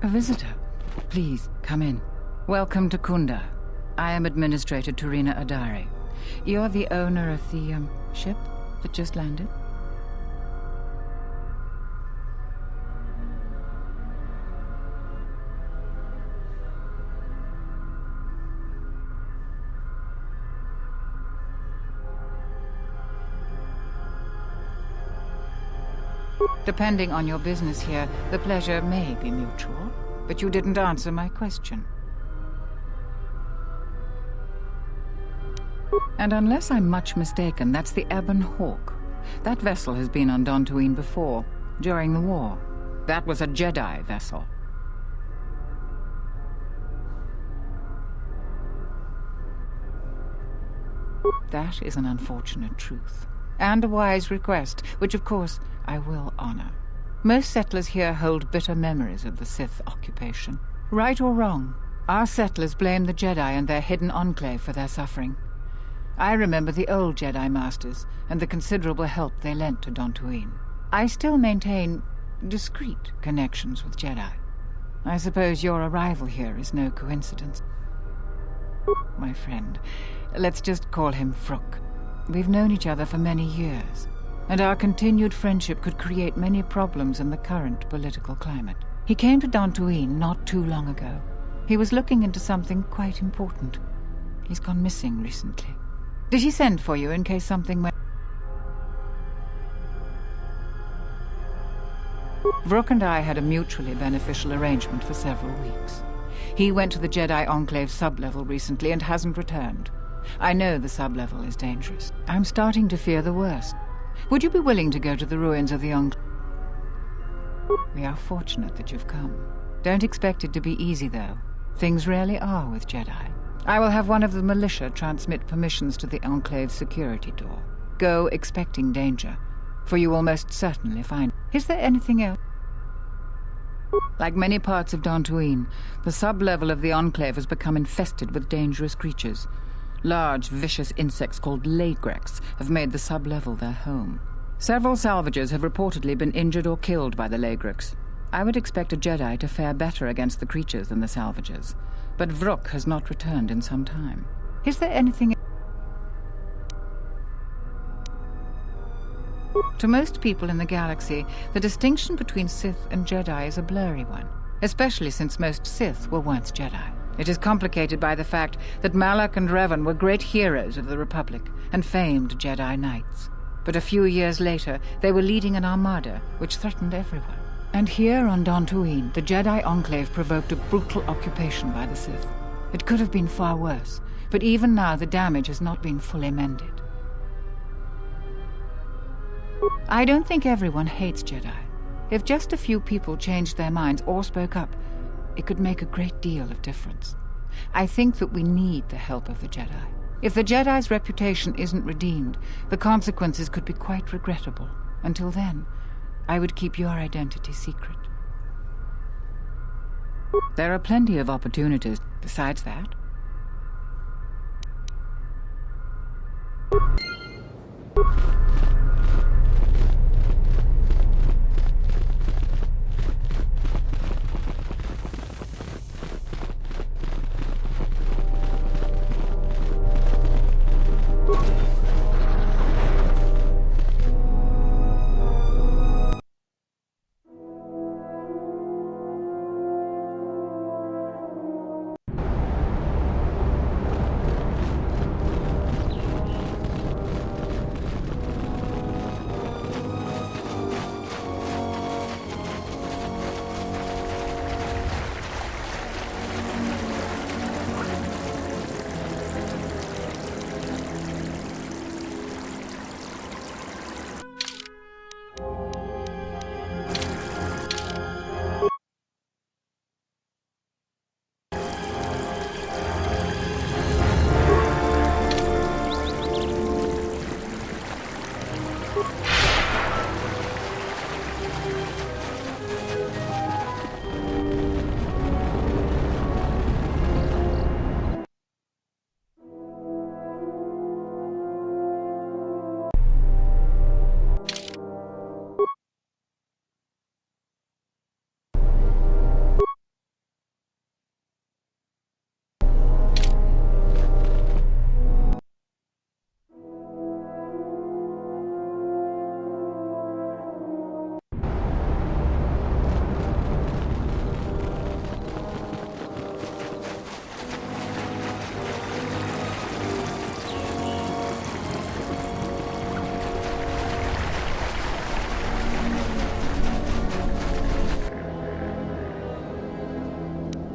A visitor. Please, come in. Welcome to Kunda. I am Administrator Turina Adari. You're the owner of the, ship that just landed? Depending on your business here, the pleasure may be mutual, but you didn't answer my question. And unless I'm much mistaken, that's the Ebon Hawk. That vessel has been on Dantooine before, during the war. That was a Jedi vessel. That is an unfortunate truth. And a wise request, which of course I will honor. Most settlers here hold bitter memories of the Sith occupation. Right or wrong, our settlers blame the Jedi and their hidden enclave for their suffering. I remember the old Jedi Masters and the considerable help they lent to Dantooine. I still maintain discreet connections with Jedi. I suppose your arrival here is no coincidence. My friend, let's just call him Vrook. We've known each other for many years, and our continued friendship could create many problems in the current political climate. He came to Dantooine not too long ago. He was looking into something quite important. He's gone missing recently. Did he send for you in case something went... Vrook and I had a mutually beneficial arrangement for several weeks. He went to the Jedi Enclave sub-level recently and hasn't returned. I know the sub-level is dangerous. I'm starting to fear the worst. Would you be willing to go to the ruins of the Enclave? We are fortunate that you've come. Don't expect it to be easy, though. Things rarely are with Jedi. I will have one of the militia transmit permissions to the Enclave's security door. Go expecting danger, for you will most certainly find... Is there anything else? Like many parts of Dantooine, the sub-level of the Enclave has become infested with dangerous creatures. Large, vicious insects called Lagrex have made the sub-level their home. Several salvagers have reportedly been injured or killed by the Lagrex. I would expect a Jedi to fare better against the creatures than the salvagers, but Vrook has not returned in some time. Is there anything... To most people in the galaxy, the distinction between Sith and Jedi is a blurry one, especially since most Sith were once Jedi. It is complicated by the fact that Malak and Revan were great heroes of the Republic and famed Jedi Knights. But a few years later, they were leading an armada which threatened everyone. And here on Dantooine, the Jedi Enclave provoked a brutal occupation by the Sith. It could have been far worse, but even now the damage has not been fully mended. I don't think everyone hates Jedi. If just a few people changed their minds or spoke up, it could make a great deal of difference. I think that we need the help of the Jedi. If the Jedi's reputation isn't redeemed, the consequences could be quite regrettable. Until then, I would keep your identity secret. There are plenty of opportunities besides that.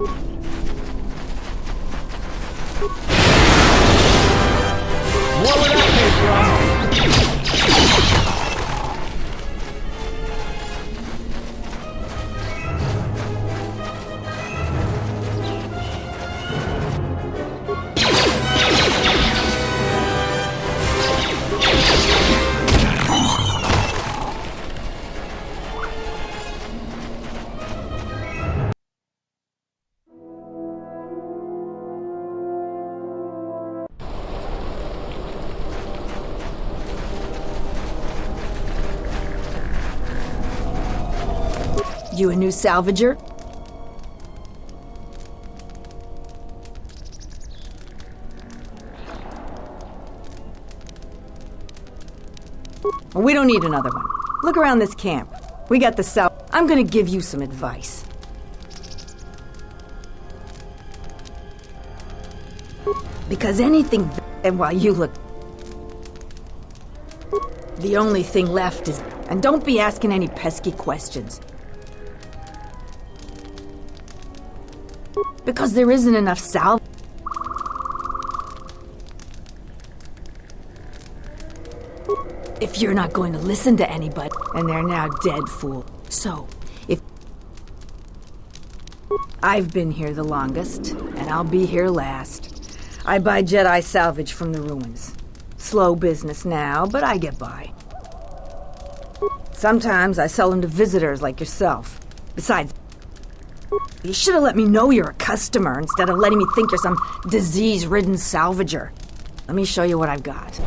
More where that came from!
You a new salvager? We don't need another one. Look around this camp. We got the sal- I'm gonna give you some advice. Because anything and while you look... The only thing left is... And don't be asking any pesky questions. Because there isn't enough salve. If you're not going to listen to anybody, and they're now dead, fool. So, if... I've been here the longest, and I'll be here last. I buy Jedi salvage from the ruins. Slow business now, but I get by. Sometimes I sell them to visitors like yourself. Besides... You should have let me know you're a customer instead of letting me think you're some disease-ridden salvager. Let me show you what I've got.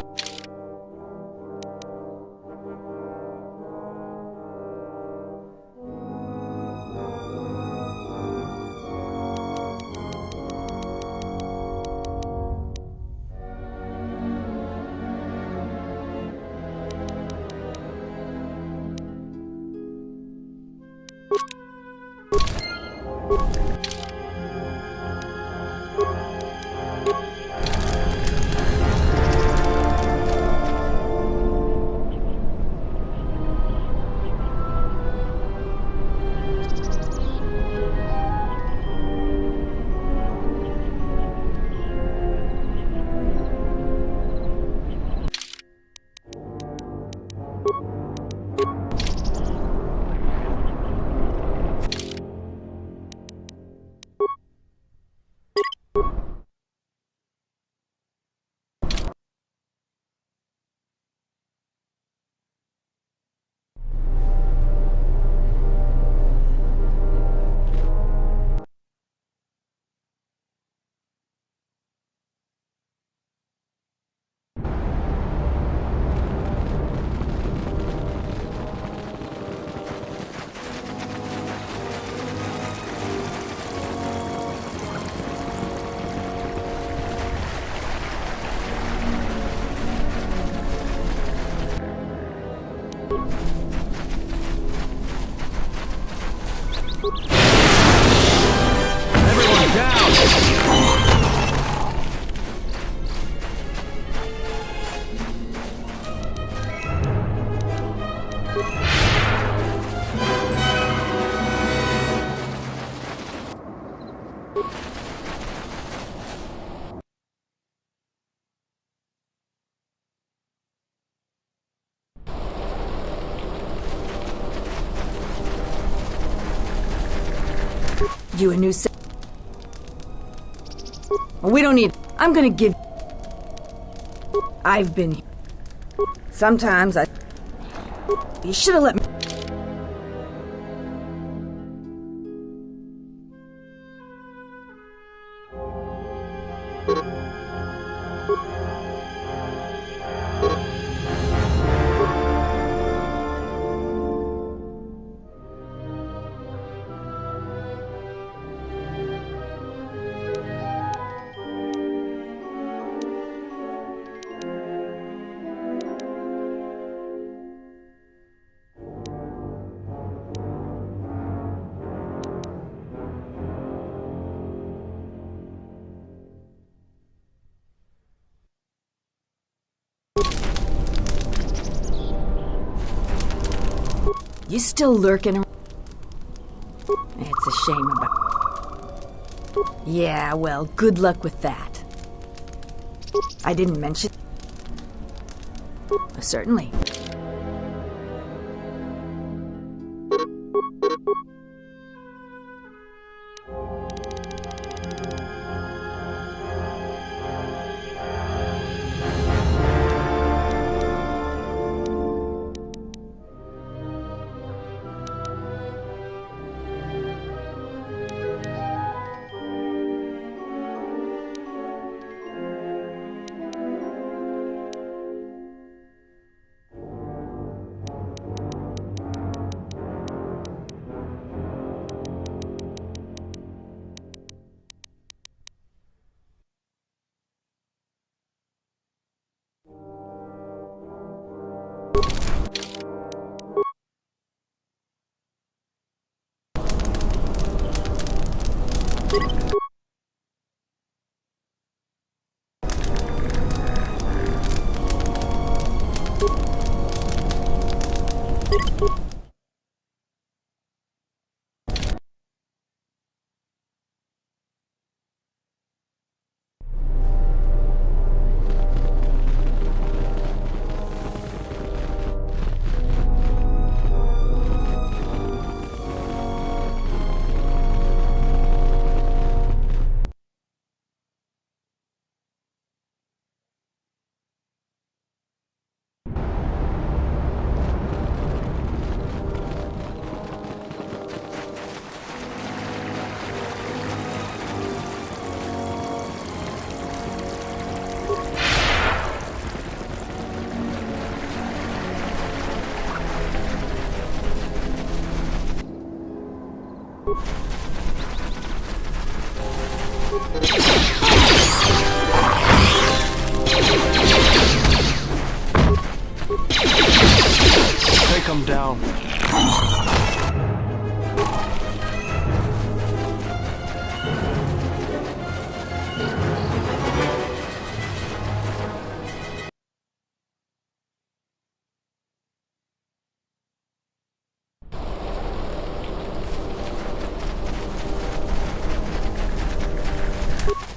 You a new sa- We don't need... I'm gonna give... I've been here. Sometimes I... You should have let me... You still lurking around? It's a shame about... Yeah, well, good luck with that. I didn't mention... Certainly.
Take him down.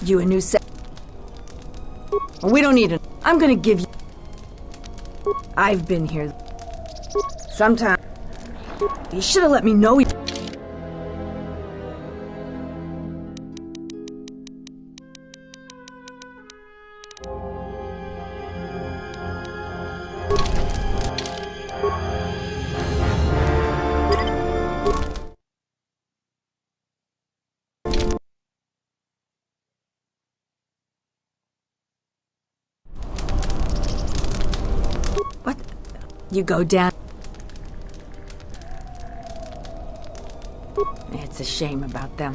You a new set? We don't need it. I'm gonna give you... I've been here. Sometime. You should have let me know. What? You go down. It's a shame about them.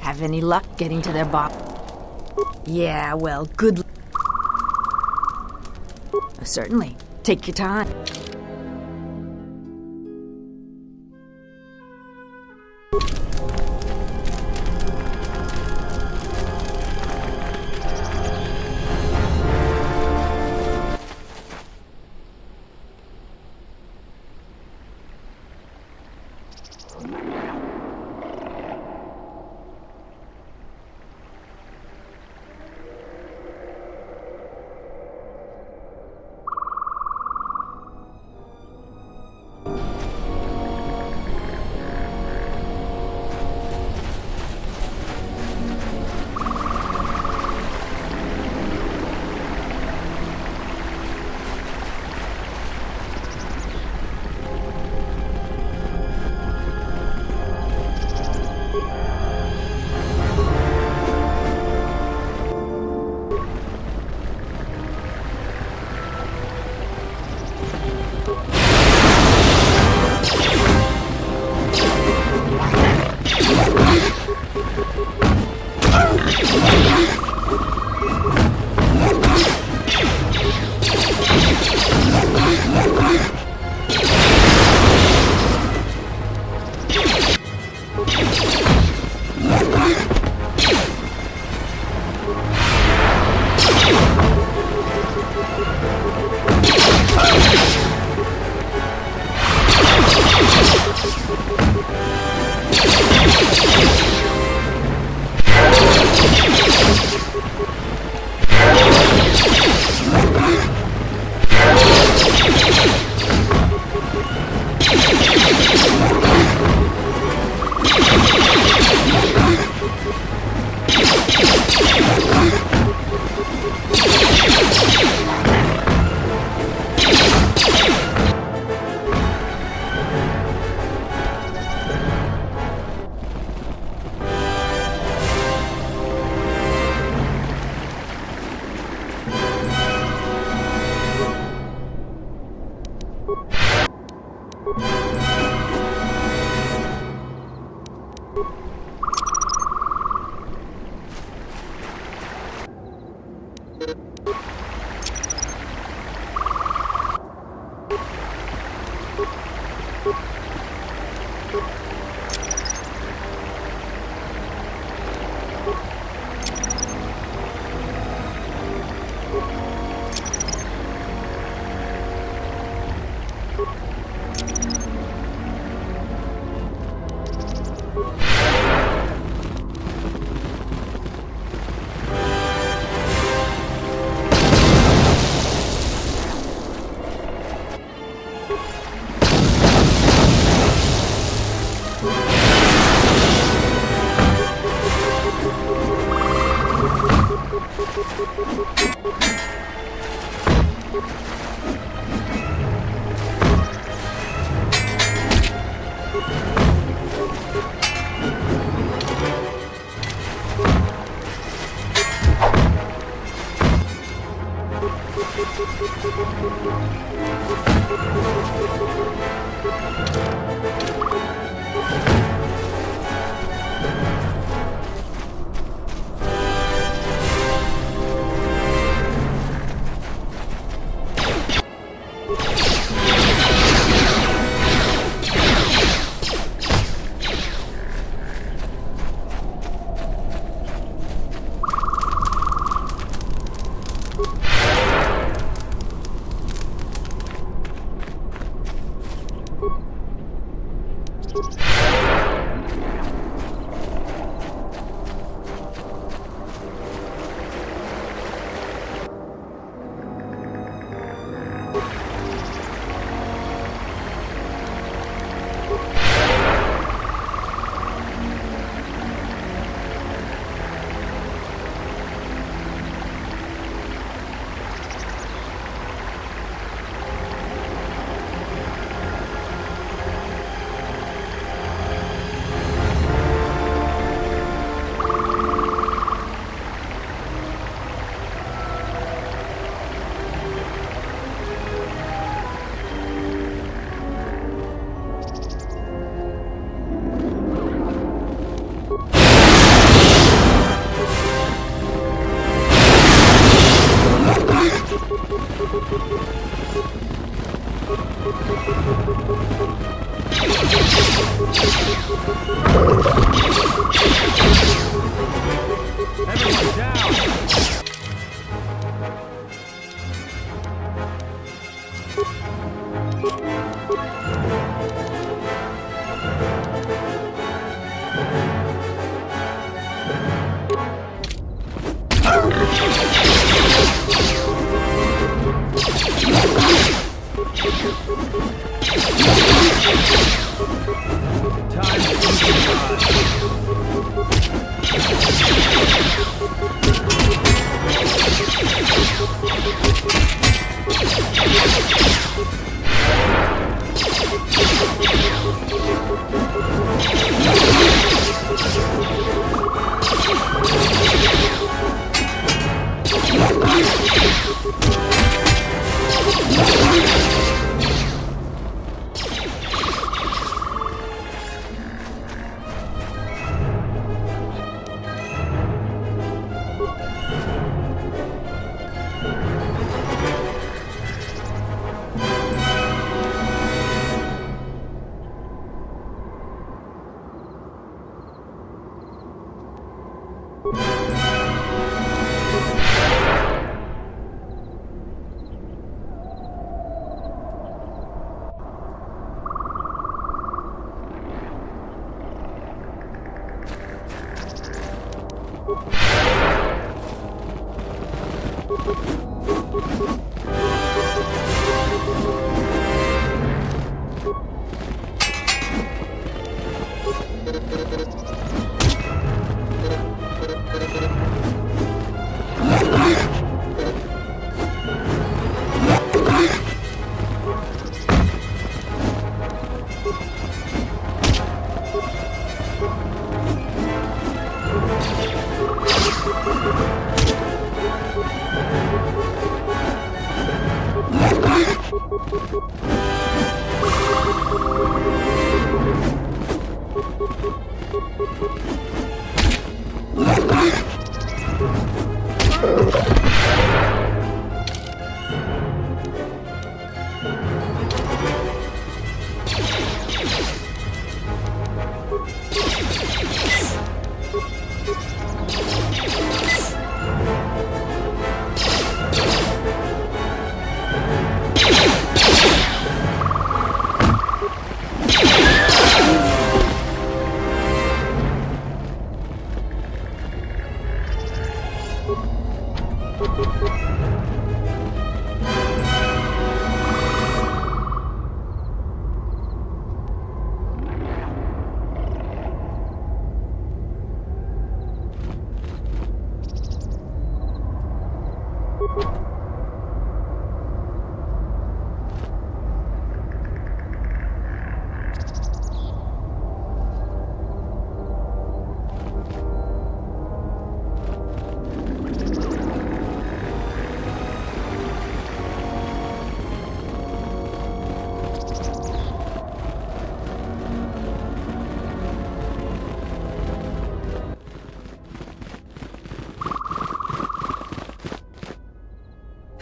Have any luck getting to their bottom? Yeah, well, good luck. Certainly. Take your time.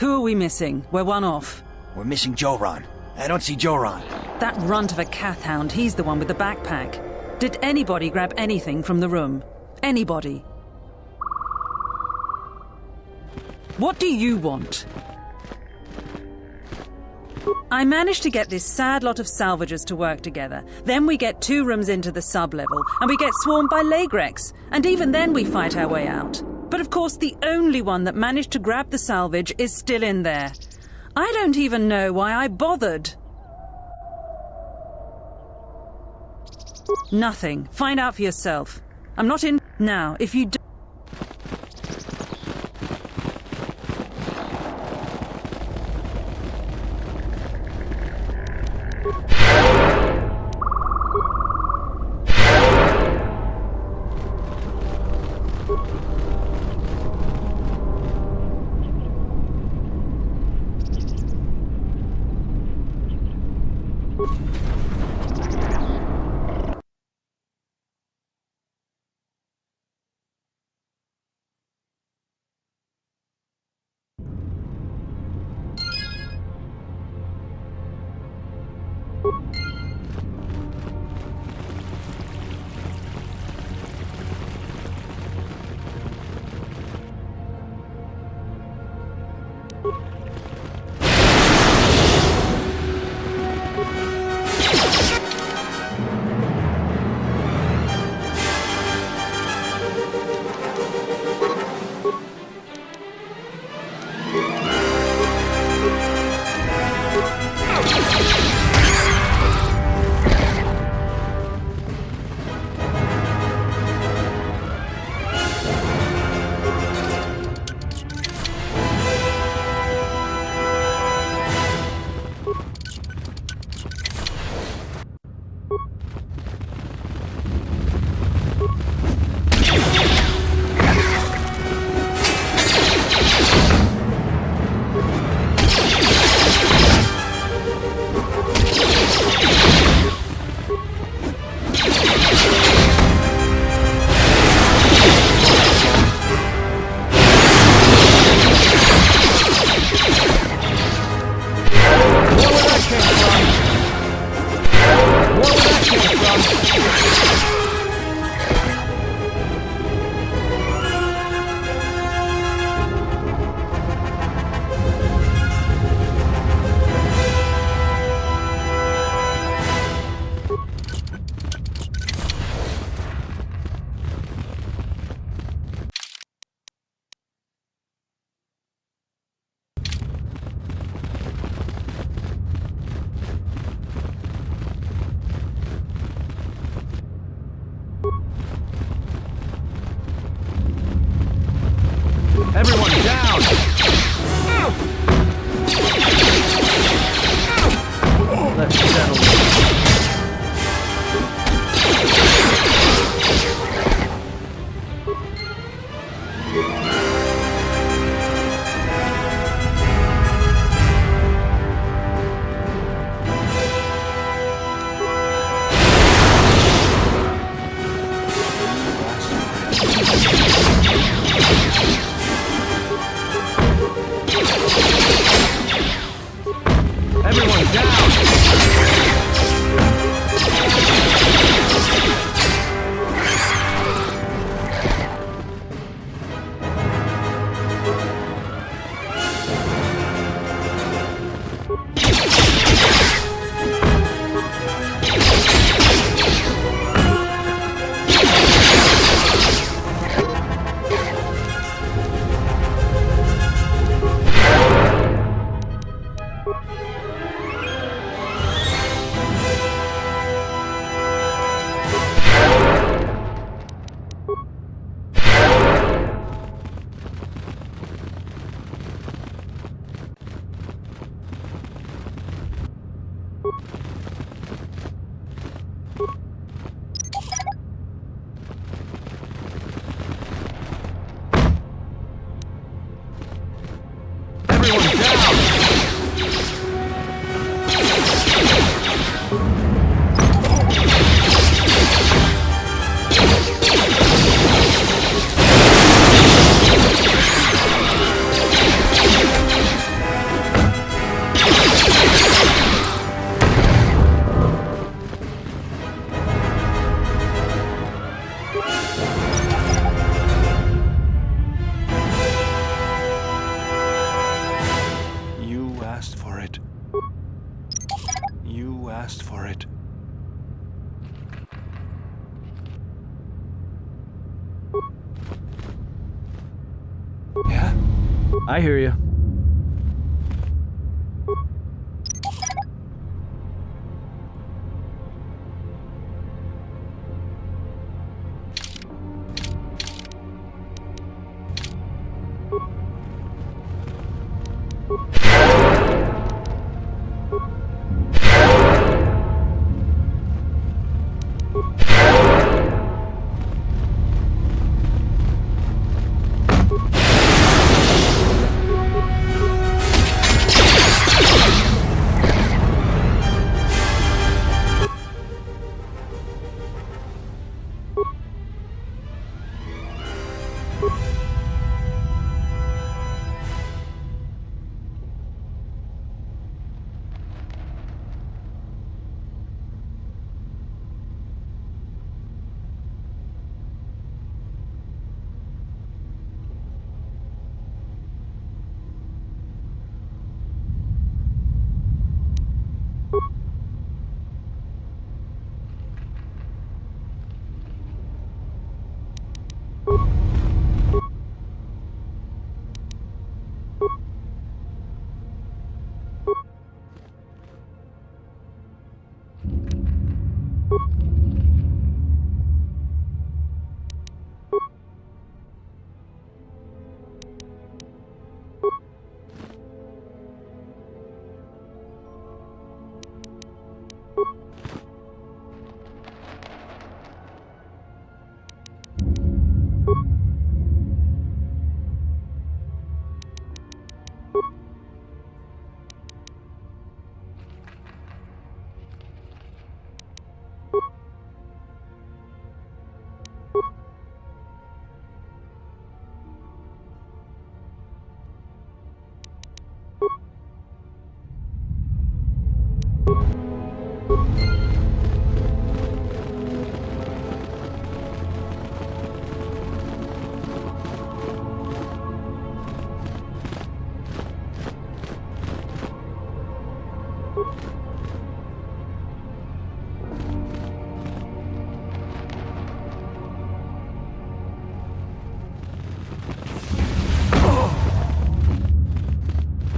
Who are we missing? We're one off.
We're missing Joran. I don't see Joran.
That runt of a cath hound, he's the one with the backpack. Did anybody grab anything from the room? Anybody? What do you want? I managed to get this sad lot of salvagers to work together. Then we get 2 rooms into the sub-level, and we get swarmed by Lagrex. And even then we fight our way out. But of course, the only one that managed to grab the salvage is still in there. I don't even know why I bothered. Nothing. Find out for yourself. I'm not in now. If you do...
Everyone down! Let's settle this. Everyone down!
Yeah?
I hear you.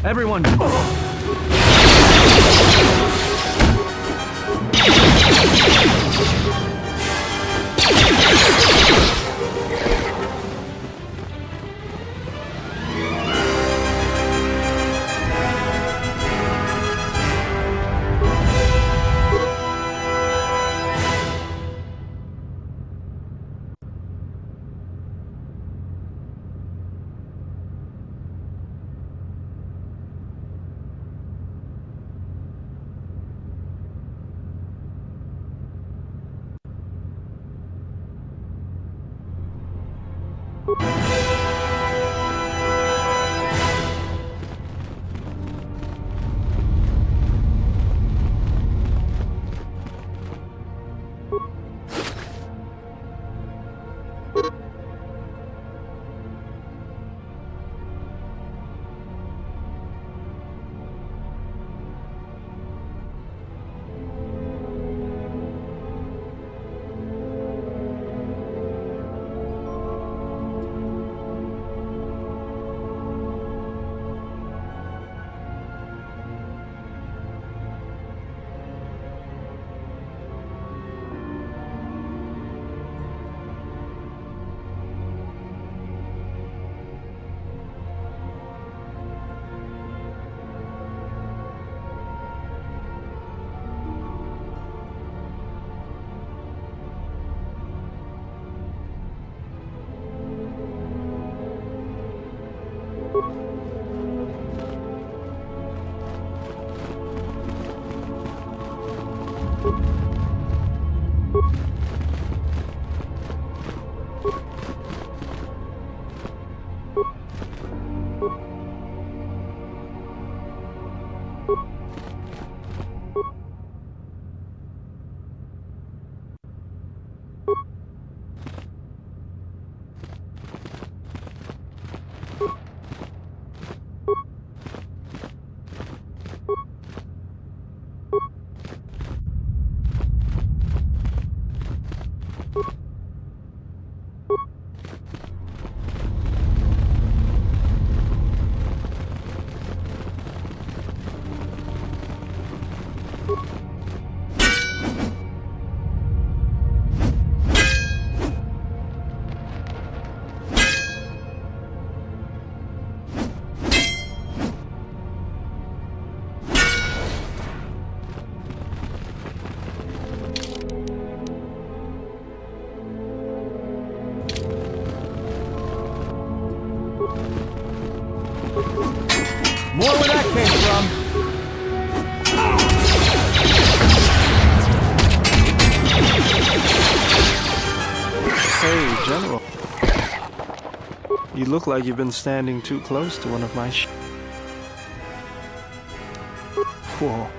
Everyone! More where that came from.
Hey, General. You look like you've been standing too close to one of my Whoa.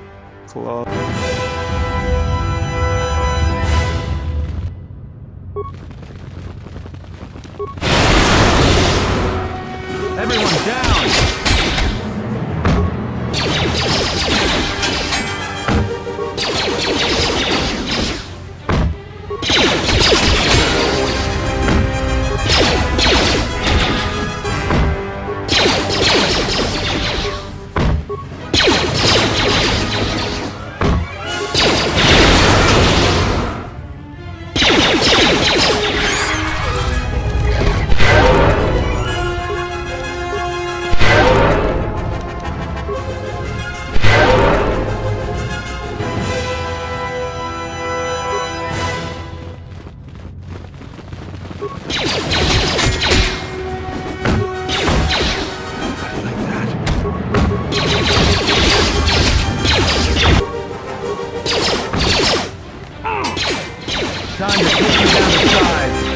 Claw.
Everyone down! Time to kick you down the side.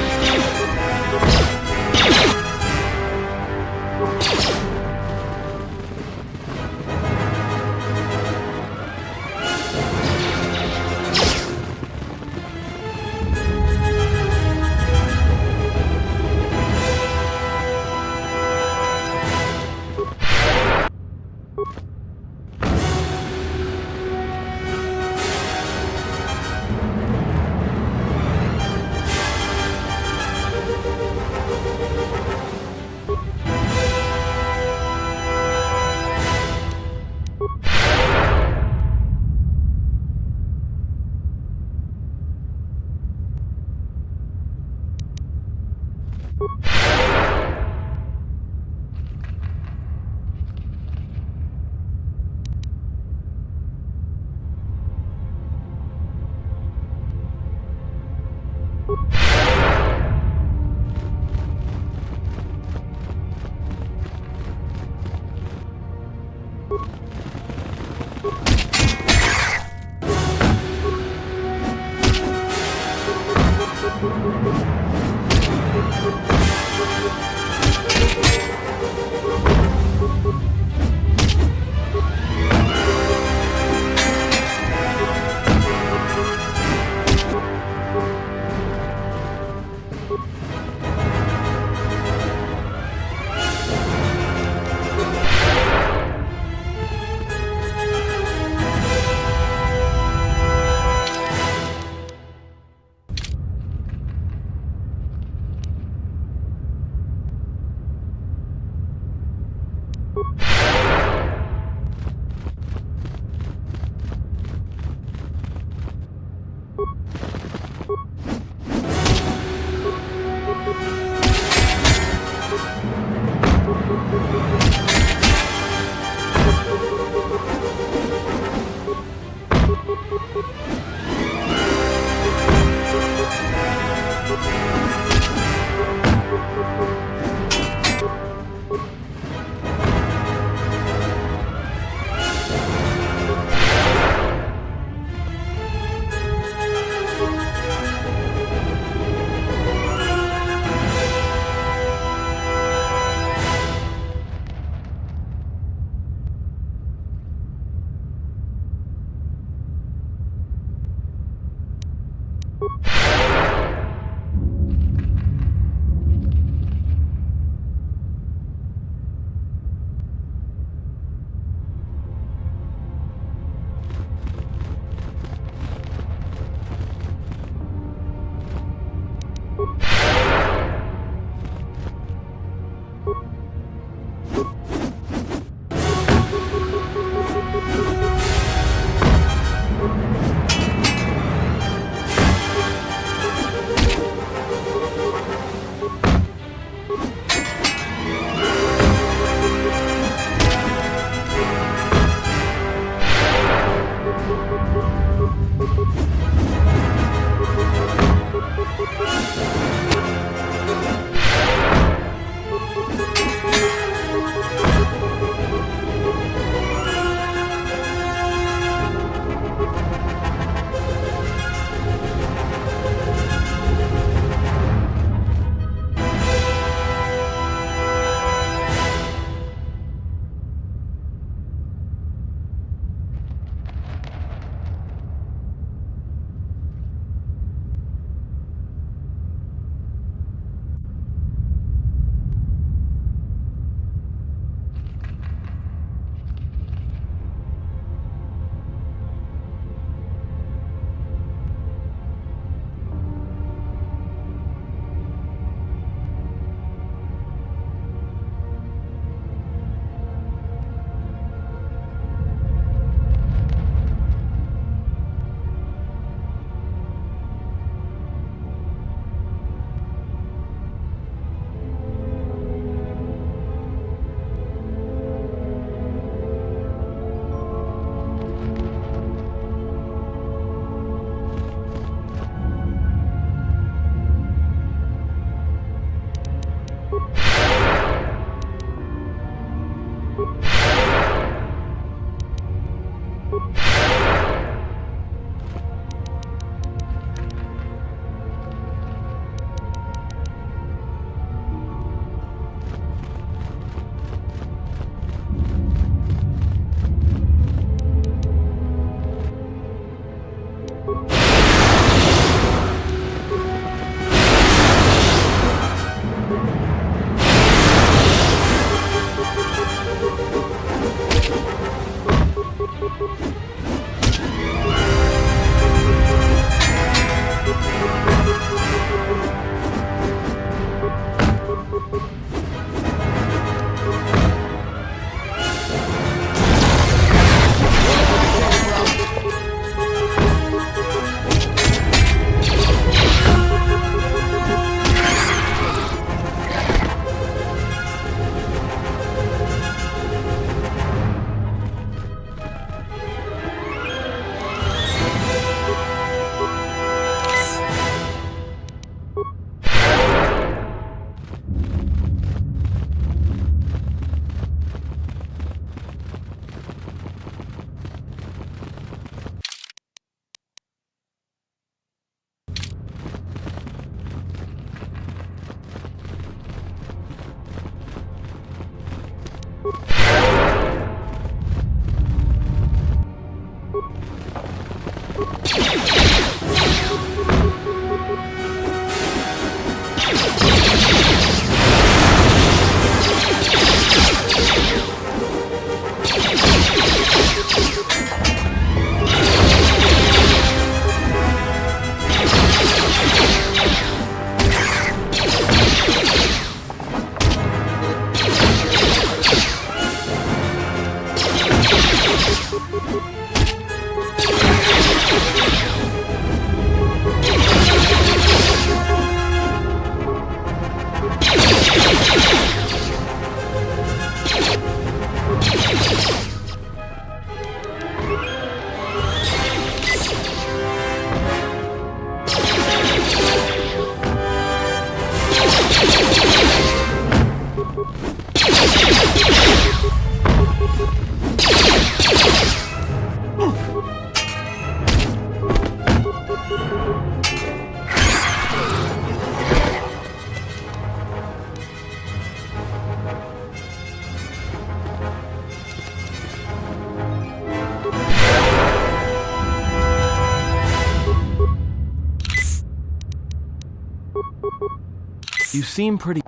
You seem pretty...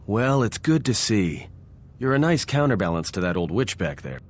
Well, it's good to see. You're a nice counterbalance to that old witch back there.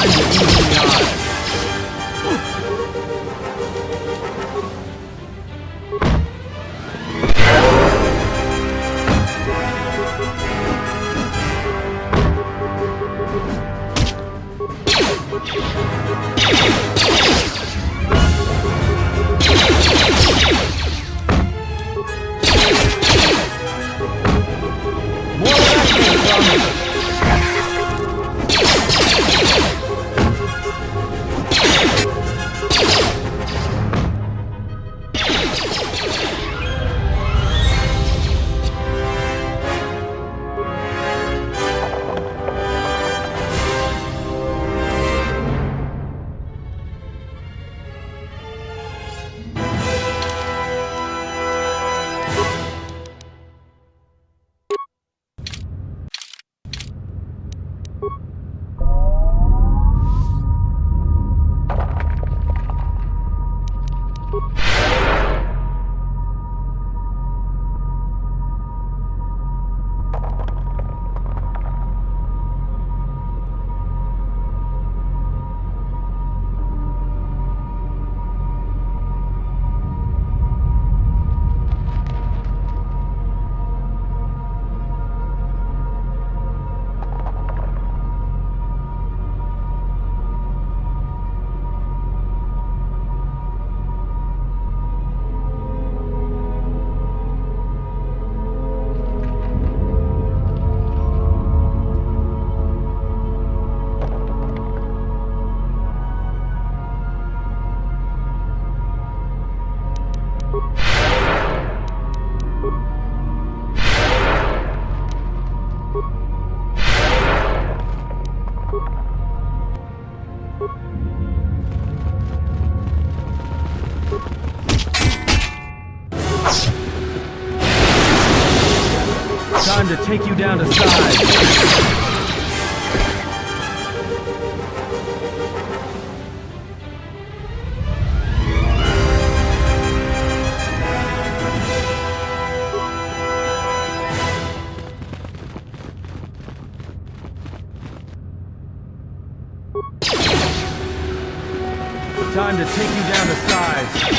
Time to even the odds. Time to take you down to size. Time to take you down to size.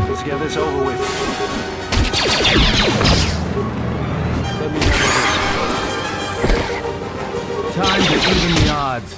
Let's get this over with. Let me handle this.
Time to even the odds.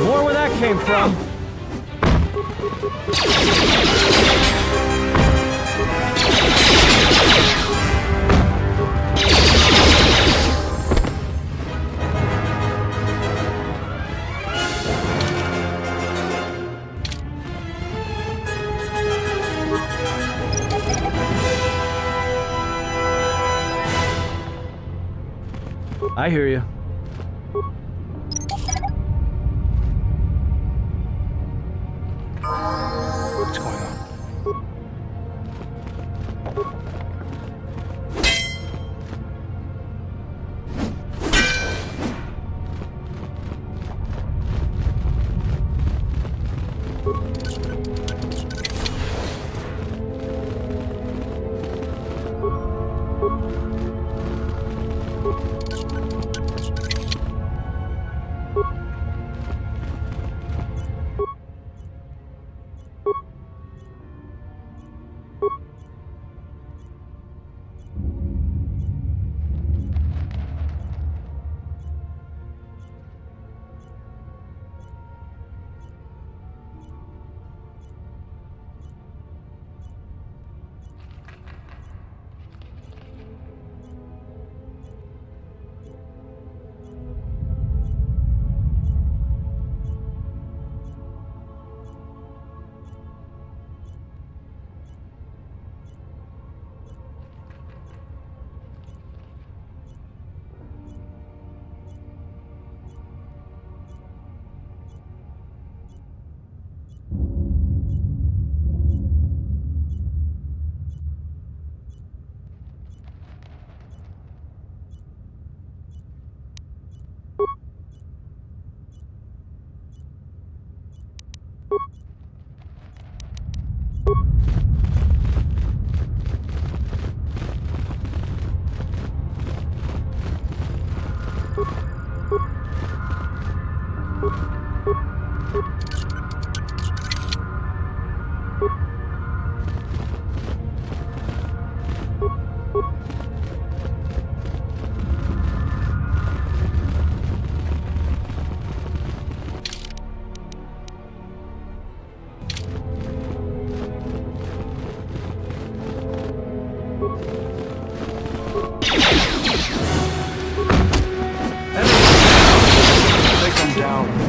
More where that came from. I hear you.
What's going on?
Take them down.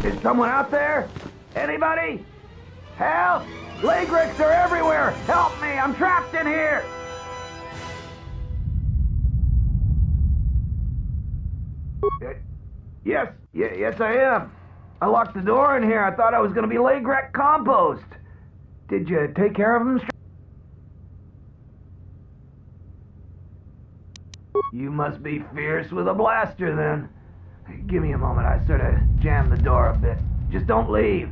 Is someone out there? Anybody? Help! Lagrix are everywhere! Help me! I'm trapped in here! Yes, I am. I locked the door in here. I thought I was gonna be Lagrec compost. Did you take care of them? You must be fierce with a blaster, then. Give me a moment. I sort of jammed the door a bit. Just don't leave.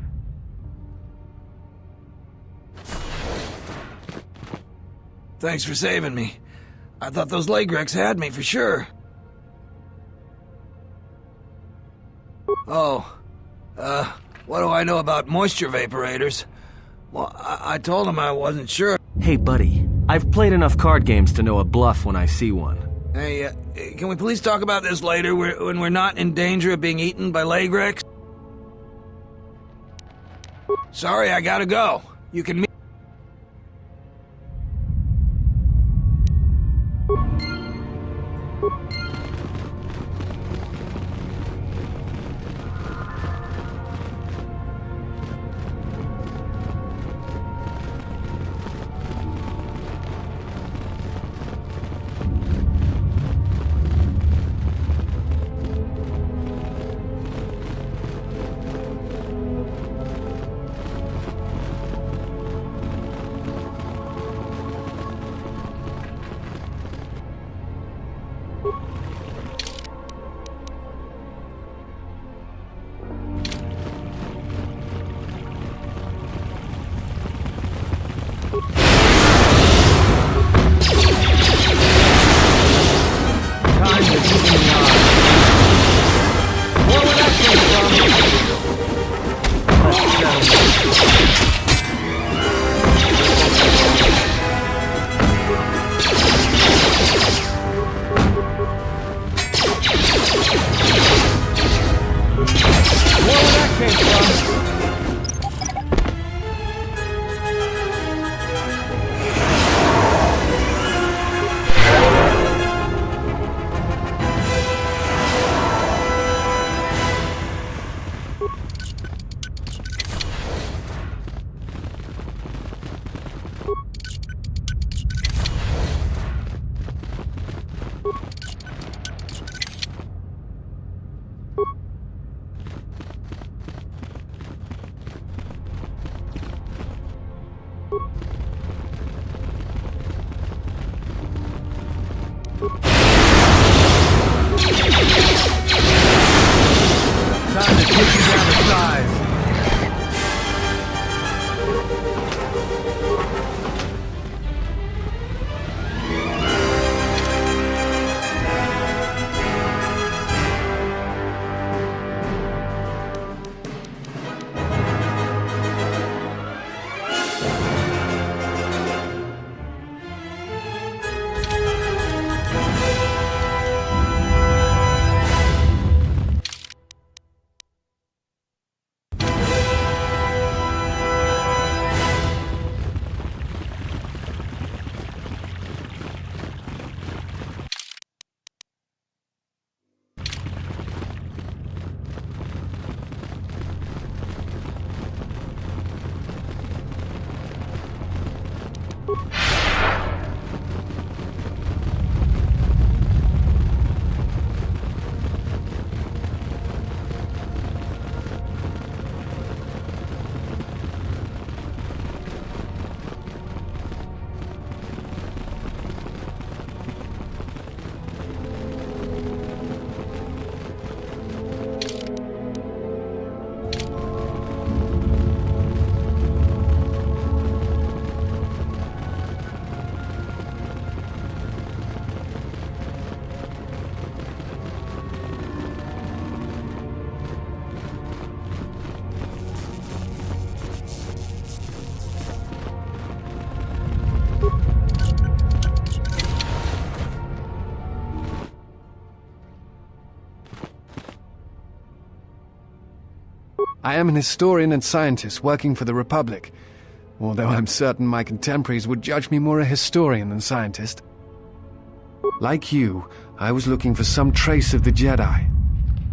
Thanks for saving me. I thought those Lagrecs had me for sure. Oh, what do I know about moisture vaporators? Well, I told him I wasn't sure.
Hey, buddy. I've played enough card games to know a bluff when I see one.
Hey, can we please talk about this later when we're not in danger of being eaten by Lagrecs? Sorry, I gotta go. You can meet...
I am an historian and scientist working for the Republic, although I'm certain my contemporaries would judge me more a historian than scientist. Like you, I was looking for some trace of the Jedi.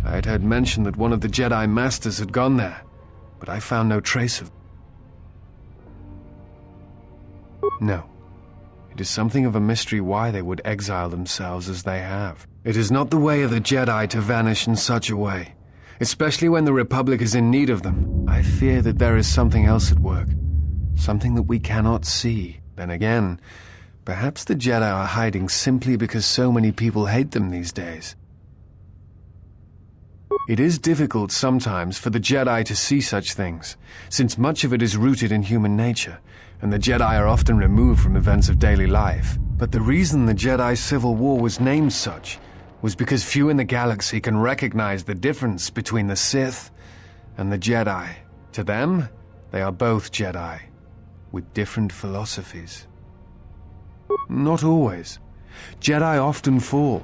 I had heard mention that one of the Jedi Masters had gone there, but I found no trace of... No. It is something of a mystery why they would exile themselves as they have. It is not the way of the Jedi to vanish in such a way, especially when the Republic is in need of them. I fear that there is something else at work, something that we cannot see. Then again, perhaps the Jedi are hiding simply because so many people hate them these days. It is difficult sometimes for the Jedi to see such things, since much of it is rooted in human nature, and the Jedi are often removed from events of daily life. But the reason the Jedi Civil War was named such was because few in the galaxy can recognize the difference between the Sith and the Jedi. To them, they are both Jedi, with different philosophies. Not always. Jedi often fall.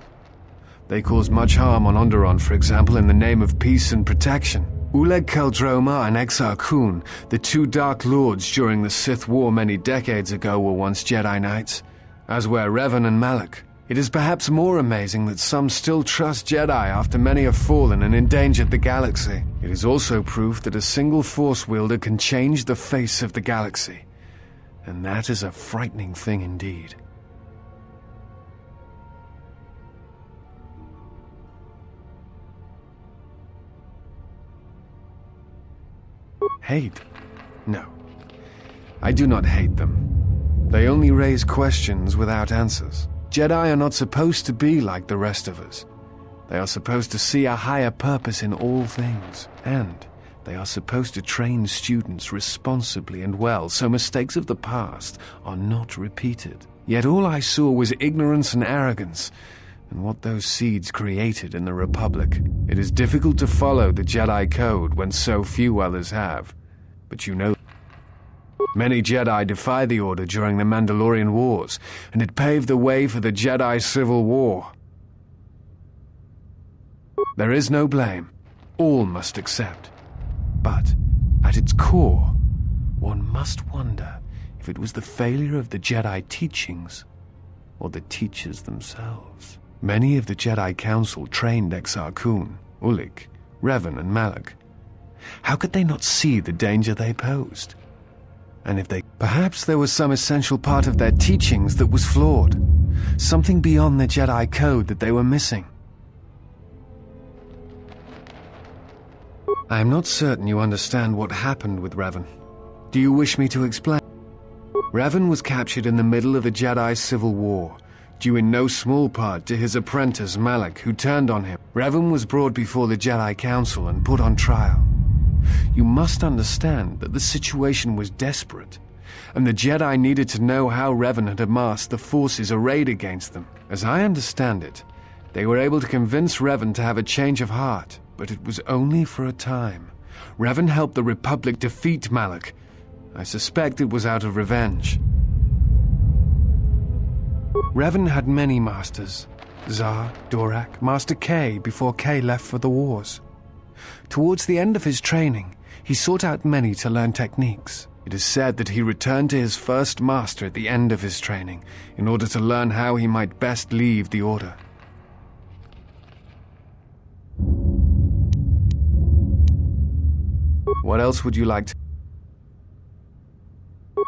They cause much harm on Onderon, for example, in the name of peace and protection. Uleg Keldroma and Exar Kun, the two Dark Lords during the Sith War many decades ago, were once Jedi Knights, as were Revan and Malak. It is perhaps more amazing that some still trust Jedi after many have fallen and endangered the galaxy. It is also proof that a single Force wielder can change the face of the galaxy, and that is a frightening thing indeed. Hate? No. I do not hate them. They only raise questions without answers. Jedi are not supposed to be like the rest of us. They are supposed to see a higher purpose in all things, and they are supposed to train students responsibly and well so mistakes of the past are not repeated. Yet all I saw was ignorance and arrogance, and what those seeds created in the Republic. It is difficult to follow the Jedi Code when so few others have. But you know, many Jedi defy the Order during the Mandalorian Wars, and it paved the way for the Jedi Civil War. There is no blame. All must accept. But, at its core, one must wonder if it was the failure of the Jedi teachings or the teachers themselves. Many of the Jedi Council trained Exar Kun, Ulik, Revan, and Malak. How could they not see the danger they posed? And if they... Perhaps there was some essential part of their teachings that was flawed. Something beyond the Jedi Code that they were missing. I am not certain you understand what happened with Revan. Do you wish me to explain? Revan was captured in the middle of the Jedi Civil War, due in no small part to his apprentice Malak, who turned on him. Revan was brought before the Jedi Council and put on trial. You must understand that the situation was desperate, and the Jedi needed to know how Revan had amassed the forces arrayed against them. As I understand it, they were able to convince Revan to have a change of heart, but it was only for a time. Revan helped the Republic defeat Malak. I suspect it was out of revenge. Revan had many masters. Zar, Dorak, Master K before K left for the wars. Towards the end of his training, he sought out many to learn techniques. It is said that he returned to his first master at the end of his training in order to learn how he might best leave the Order. What else would you like to...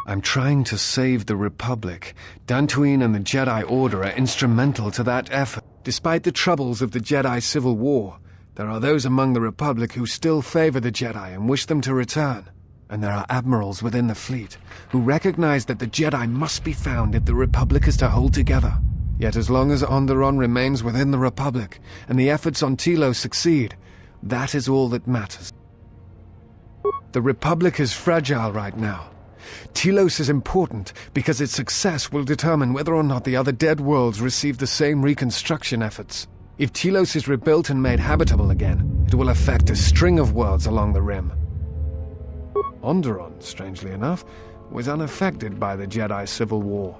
I'm trying to save the Republic. Dantooine and the Jedi Order are instrumental to that effort. Despite the troubles of the Jedi Civil War, there are those among the Republic who still favor the Jedi and wish them to return. And there are admirals within the fleet who recognize that the Jedi must be found if the Republic is to hold together. Yet as long as Onderon remains within the Republic and the efforts on Telos succeed, that is all that matters. The Republic is fragile right now. Telos is important because its success will determine whether or not the other dead worlds receive the same reconstruction efforts. If Telos is rebuilt and made habitable again, it will affect a string of worlds along the Rim. Onderon, strangely enough, was unaffected by the Jedi Civil War.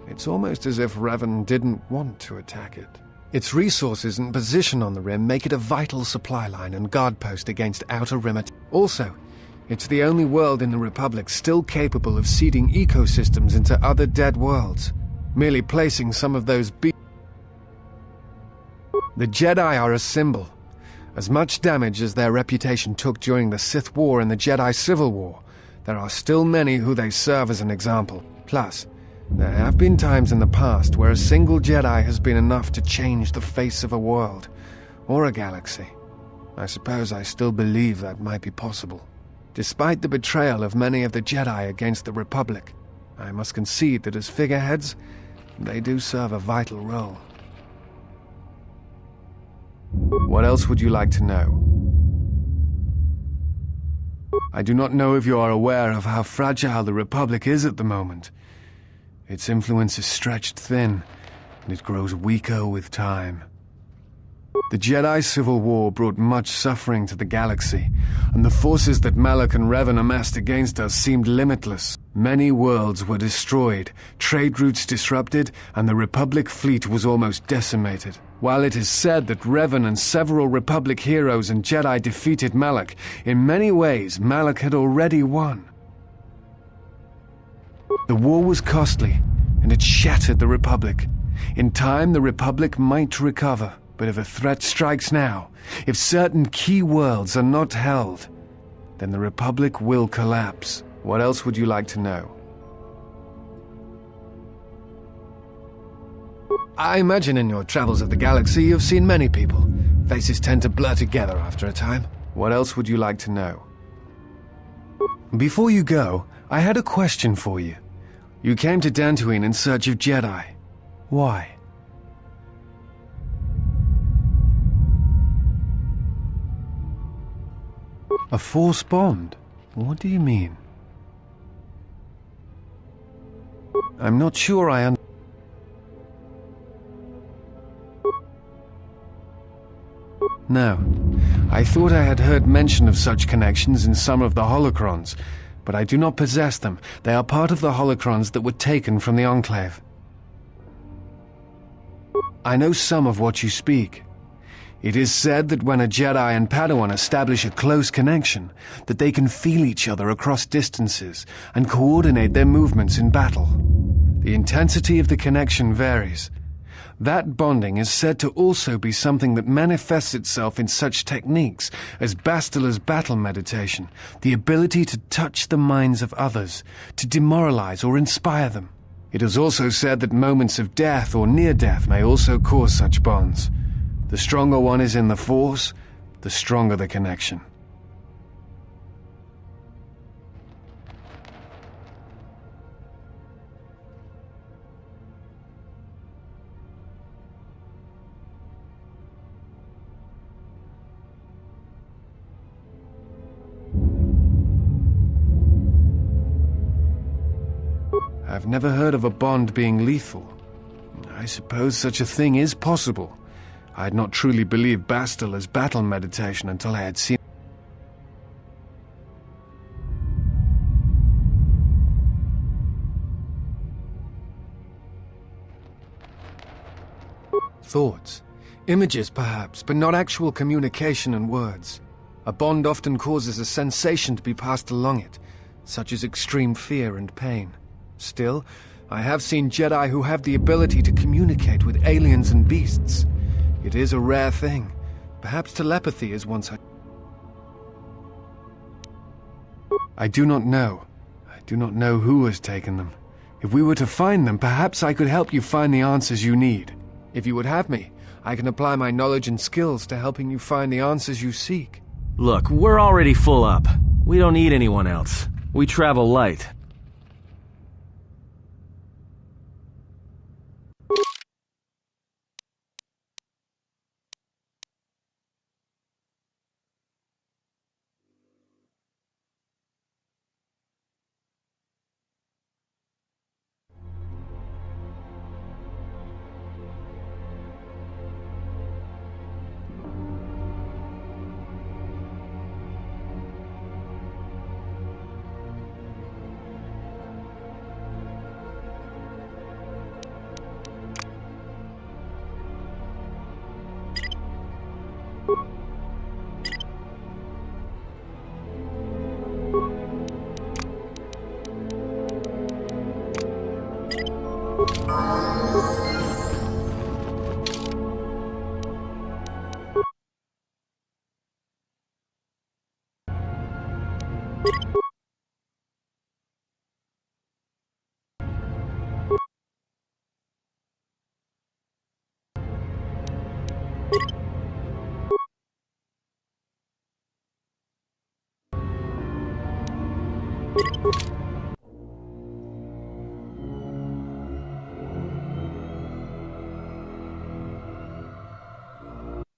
It's almost as if Revan didn't want to attack it. Its resources and position on the rim make it a vital supply line and guard post against outer rim attack. Also, it's the only world in the Republic still capable of seeding ecosystems into other dead worlds. Merely placing some of those The Jedi are a symbol. As much damage as their reputation took during the Sith War and the Jedi Civil War, there are still many who they serve as an example. Plus, there have been times in the past where a single Jedi has been enough to change the face of a world, or a galaxy. I suppose I still believe that might be possible. Despite the betrayal of many of the Jedi against the Republic, I must concede that as figureheads, they do serve a vital role. What else would you like to know? I do not know if you are aware of how fragile the Republic is at the moment. Its influence is stretched thin, and it grows weaker with time. The Jedi Civil War brought much suffering to the galaxy, and the forces that Malak and Revan amassed against us seemed limitless. Many worlds were destroyed, trade routes disrupted, and the Republic fleet was almost decimated. While it is said that Revan and several Republic heroes and Jedi defeated Malak, in many ways Malak had already won. The war was costly, and it shattered the Republic. In time, the Republic might recover, but if a threat strikes now, if certain key worlds are not held, then the Republic will collapse. What else would you like to know? I imagine in your travels of the galaxy you've seen many people. Faces tend to blur together after a time. What else would you like to know? Before you go, I had a question for you. You came to Dantooine in search of Jedi. Why? A Force bond? What do you mean? I'm not sure I understand. No. I thought I had heard mention of such connections in some of the holocrons, but I do not possess them. They are part of the holocrons that were taken from the Enclave. I know some of what you speak. It is said that when a Jedi and Padawan establish a close connection, that they can feel each other across distances and coordinate their movements in battle. The intensity of the connection varies. That bonding is said to also be something that manifests itself in such techniques as Bastila's battle meditation, the ability to touch the minds of others, to demoralize or inspire them. It is also said that moments of death or near death may also cause such bonds. The stronger one is in the Force, the stronger the connection. I've never heard of a bond being lethal. I suppose such a thing is possible. I had not truly believed Bastila's battle meditation until I had seen... Thoughts. Images, perhaps, but not actual communication and words. A bond often causes a sensation to be passed along it, such as extreme fear and pain. Still, I have seen Jedi who have the ability to communicate with aliens and beasts. It is a rare thing. Perhaps telepathy is one such... I do not know. I do not know who has taken them. If we were to find them, perhaps I could help you find the answers you need. If you would have me, I can apply my knowledge and skills to helping you find the answers you seek.
Look, we're already full up. We don't need anyone else. We travel light.
Thank you.